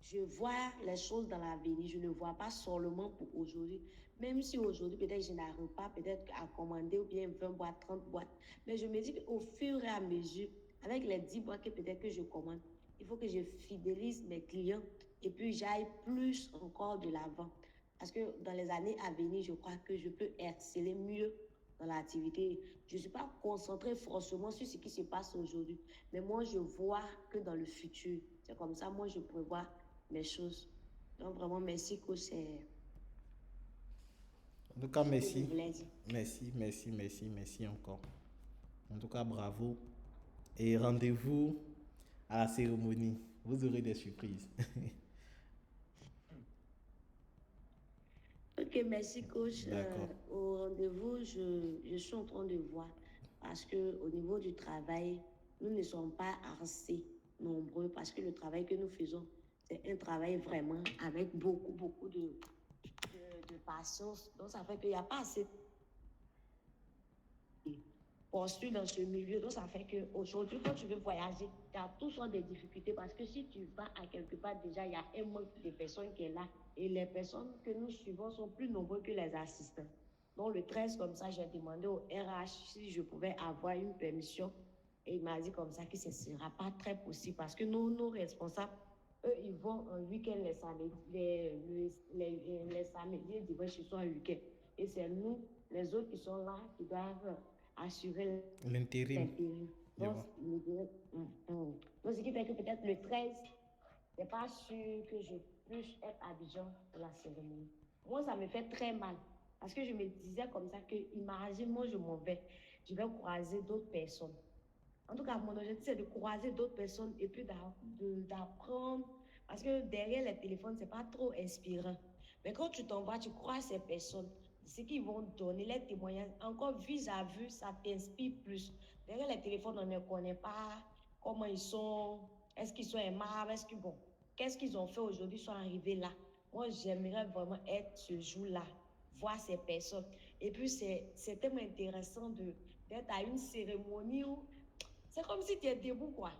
je vois les choses dans l'avenir. Je ne vois pas seulement pour aujourd'hui. Même si aujourd'hui, peut-être, je n'arrive pas peut-être à commander ou bien 20 boîtes, 30 boîtes. Mais je me dis qu'au fur et à mesure, avec les 10 boîtes que peut-être que je commande, il faut que je fidélise mes clients et puis j'aille plus encore de l'avant. Parce que dans les années à venir, je crois que je peux exceller mieux dans l'activité. Je ne suis pas concentrée forcément sur ce qui se passe aujourd'hui. Mais moi, je vois que dans le futur, c'est comme ça, moi, je prévois mes choses. Donc, vraiment, merci, coach. C'est En tout cas, ce que je merci. voulais dire. Merci encore. En tout cas, bravo. Et rendez-vous à la cérémonie. Vous aurez des surprises. Ok, merci, coach. D'accord. Au rendez-vous, je suis en train de voir parce qu'au niveau du travail, nous ne sommes pas assez nombreux parce que le travail que nous faisons, c'est un travail vraiment avec beaucoup, beaucoup de patience. Donc, ça fait qu'il n'y a pas assez construit dans ce milieu. Donc, ça fait qu'aujourd'hui, quand tu veux voyager, tu as tout sortes de difficultés parce que si tu vas à quelque part, déjà, il y a un manque de personnes qui est là Et les personnes que nous suivons sont plus nombreux que les assistants. Donc, le 13, comme ça, j'ai demandé au RH si je pouvais avoir une permission. Et il m'a dit comme ça que ce ne sera pas très possible parce que nos responsables, eux, ils vont un week-end les samedis, les samedis et dimanches, ils sont un week-end. Et c'est nous, les autres qui sont là, qui doivent assurer L'intérim. Donc, ce qui fait que peut-être le 13, je n'ai pas sûr que je puisse être à Abidjan pour la cérémonie. Moi, ça me fait très mal. Parce que je me disais comme ça que, imagine, moi, je m'en vais. Je vais croiser d'autres personnes. En tout cas, mon objectif, c'est de croiser d'autres personnes et puis d'apprendre. Parce que derrière les téléphones, ce n'est pas trop inspirant. Mais quand tu t'en vas, tu croises ces personnes. Ce qu'ils vont donner, les témoignages, encore vis-à-vis, ça t'inspire plus. Derrière les téléphones, on ne connaît pas comment ils sont, est-ce qu'ils sont aimables, qu'est-ce qu'ils ont fait aujourd'hui, ils sont arrivés là. Moi, j'aimerais vraiment être ce jour-là, voir ces personnes. Et puis, c'est tellement intéressant d'être à une cérémonie où c'est comme si tu es debout, quoi.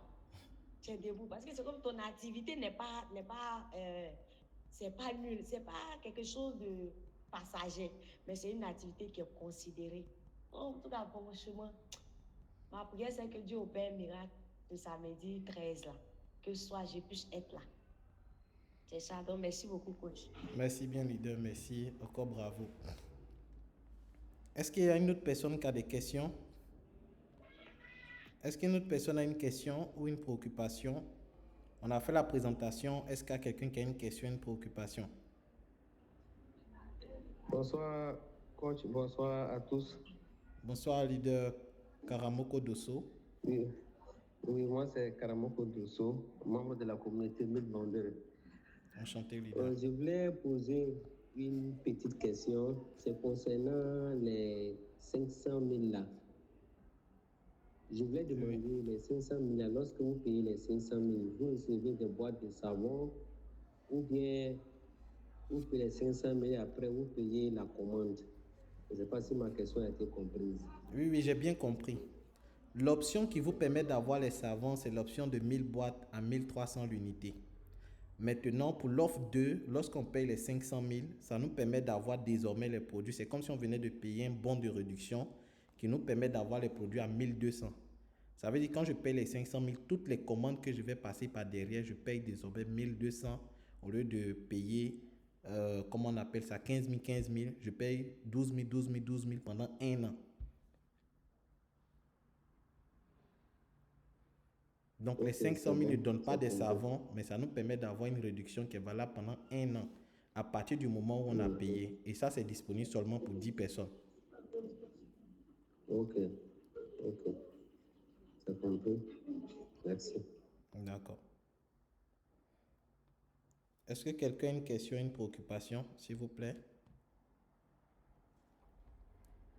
Tu es debout parce que c'est comme ton activité c'est pas nul, c'est pas quelque chose de passager, mais c'est une activité qui est considérée. En tout cas, franchement, ma prière, c'est que Dieu opère un miracle de samedi 13 là, que ce soit je puisse être là. C'est ça, donc merci beaucoup, coach. Merci bien, leader. Merci. Encore bravo. Est-ce qu'il y a une autre personne qui a des questions? Est-ce qu'une autre personne a une question ou une préoccupation? On a fait la présentation. Est-ce qu'il y a quelqu'un qui a une question, une préoccupation? Bonsoir, coach. Bonsoir à tous. Bonsoir, leader Karamoko Dosso. Oui, moi c'est Karamoko Dosso, membre de la communauté 1000 vendeurs. Enchanté, leader. Je voulais poser une petite question. C'est concernant les 500 000 là. Je voulais demander les 500 000 là. Lorsque vous payez les 500 000, vous recevez des boîtes de savon ou bien vous payez les 500 000 et après vous payez la commande. Je ne sais pas si ma question a été comprise. Oui, j'ai bien compris. L'option qui vous permet d'avoir les savons, c'est l'option de 1000 boîtes à 1300 l'unité. Maintenant, pour l'offre 2, lorsqu'on paye les 500 000, ça nous permet d'avoir désormais les produits. C'est comme si on venait de payer un bon de réduction qui nous permet d'avoir les produits à 1200. Ça veut dire que quand je paye les 500 000, toutes les commandes que je vais passer par derrière, je paye désormais 1200 au lieu de payer, comment on appelle ça, 15 000, je paye 12 000 pendant un an. Donc, les 500 000 ne donnent pas des savons, mais ça nous permet d'avoir une réduction qui est valable pendant un an à partir du moment où on a payé. Et ça, c'est disponible seulement pour 10 personnes. Ok. Ça compris. Merci. D'accord. Est-ce que quelqu'un a une question, une préoccupation, s'il vous plaît?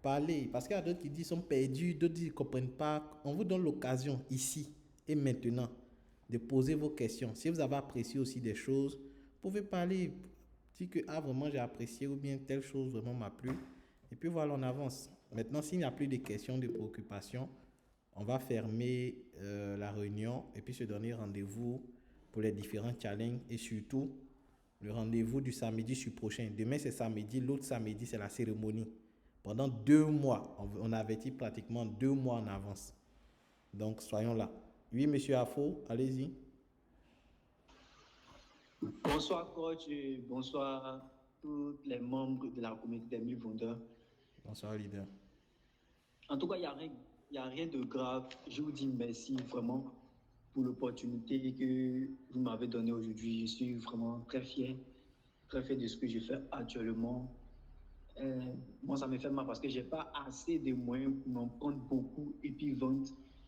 Parlez, parce qu'il y a d'autres qui disent qu'ils sont perdus, d'autres disent qu'ils ne comprennent pas. On vous donne l'occasion ici et maintenant de poser vos questions. Si vous avez apprécié aussi des choses, vous pouvez parler, dire que vraiment j'ai apprécié ou bien telle chose vraiment m'a plu. Et puis voilà, on avance. Maintenant, s'il n'y a plus de questions, de préoccupations, on va fermer la réunion et puis se donner rendez-vous pour les différents challenges et surtout le rendez-vous du samedi prochain. Demain, c'est samedi, l'autre samedi, c'est la cérémonie. Pendant 2 mois, on avertit pratiquement 2 mois en avance. Donc, soyons là. Oui, monsieur Afo, allez-y. Bonsoir, coach, et bonsoir à tous les membres de la communauté des 1000 vendeurs. Bonsoir, leader. En tout cas, il n'y a rien de grave. Je vous dis merci vraiment pour l'opportunité que vous m'avez donnée aujourd'hui. Je suis vraiment très fier de ce que je fais actuellement. Moi, ça me fait mal parce que je n'ai pas assez de moyens pour m'en prendre beaucoup et puis vendre.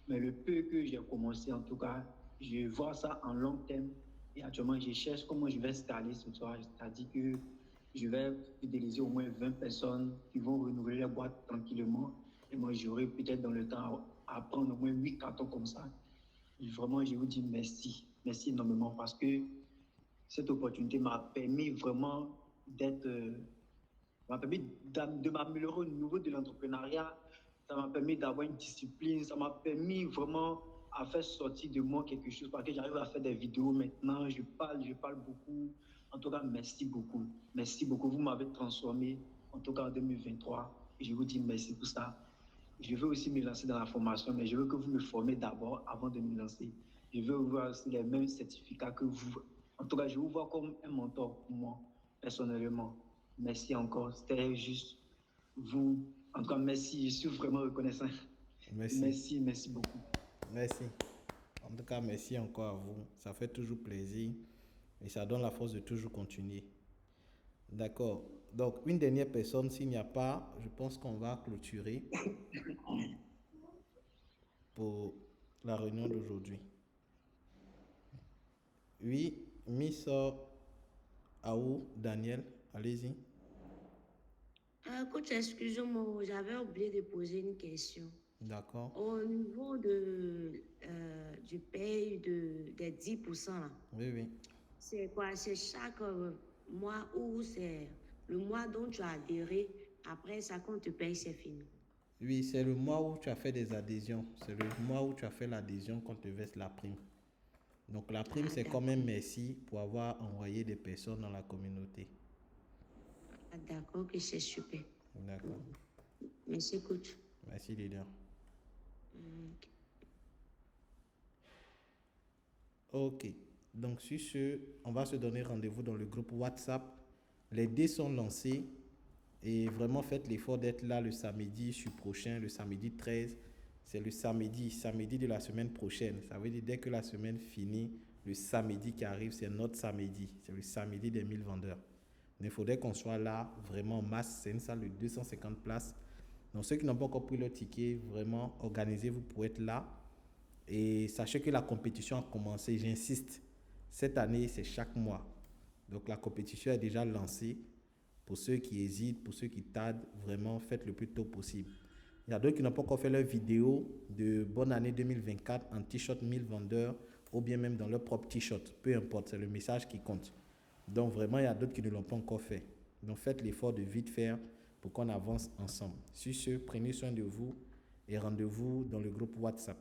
Mais le peu que j'ai commencé, en tout cas, je vois ça en long terme. Et actuellement, je cherche comment je vais scaler ce soir. C'est-à-dire que je vais fidéliser au moins 20 personnes qui vont renouveler la boîte tranquillement. Et moi, j'aurai peut-être dans le temps à prendre au moins 8 cartons comme ça. Et vraiment, je vous dis merci. Merci énormément parce que cette opportunité m'a permis vraiment d'être... Ça m'a permis de m'améliorer au niveau de l'entrepreneuriat. Ça m'a permis d'avoir une discipline. Ça m'a permis vraiment à faire sortir de moi quelque chose parce que j'arrive à faire des vidéos maintenant. Je parle beaucoup. En tout cas, merci beaucoup. Merci beaucoup. Vous m'avez transformé, en tout cas en 2023. Et je vous dis merci pour ça. Je veux aussi me lancer dans la formation, mais je veux que vous me formez d'abord avant de me lancer. Je veux avoir aussi les mêmes certificats que vous. En tout cas, je vous vois comme un mentor pour moi, personnellement. Merci encore. C'était juste vous. En tout cas, merci. Je suis vraiment reconnaissant. Merci. Merci, merci beaucoup. Merci. En tout cas, merci encore à vous. Ça fait toujours plaisir et ça donne la force de toujours continuer. D'accord. Donc, une dernière personne, s'il n'y a pas, je pense qu'on va clôturer pour la réunion d'aujourd'hui. Oui, Miss Aou, Daniel, allez-y. Coach, excusez-moi, j'avais oublié de poser une question. D'accord. Au niveau du paye des 10%, là, Oui, oui. c'est quoi? C'est chaque mois ou c'est le mois dont tu as adhéré, après ça, quand tu payes, c'est fini? Oui, c'est le mois où tu as fait des adhésions. C'est le mois où tu as fait l'adhésion qu'on te verse la prime. Donc la prime, Ah, c'est d'accord. comme un merci pour avoir envoyé des personnes dans la communauté. Ah, d'accord, que c'est super. D'accord. Merci, coach. Merci, leader. Ok. Ok. Donc sur ce, on va se donner rendez-vous dans le groupe WhatsApp. Les dés sont lancés et vraiment faites l'effort d'être là le samedi prochain, le samedi 13. C'est le samedi de la semaine prochaine. Ça veut dire dès que la semaine finit, le samedi qui arrive, c'est notre samedi. C'est le samedi des 1000 vendeurs. Il faudrait qu'on soit là vraiment en masse. C'est une salle de 250 places. Donc ceux qui n'ont pas encore pris leur ticket, vraiment organisez-vous pour être là. Et sachez que la compétition a commencé, j'insiste. Cette année, c'est chaque mois. Donc la compétition est déjà lancée. Pour ceux qui hésitent, pour ceux qui tardent, vraiment faites le plus tôt possible. Il y a d'autres qui n'ont pas encore fait leur vidéo de bonne année 2024 en t-shirt 1000 vendeurs ou bien même dans leur propre t-shirt. Peu importe, c'est le message qui compte. Donc vraiment, il y a d'autres qui ne l'ont pas encore fait. Donc faites l'effort de vite faire pour qu'on avance ensemble. Sur ce, prenez soin de vous et rendez-vous dans le groupe WhatsApp.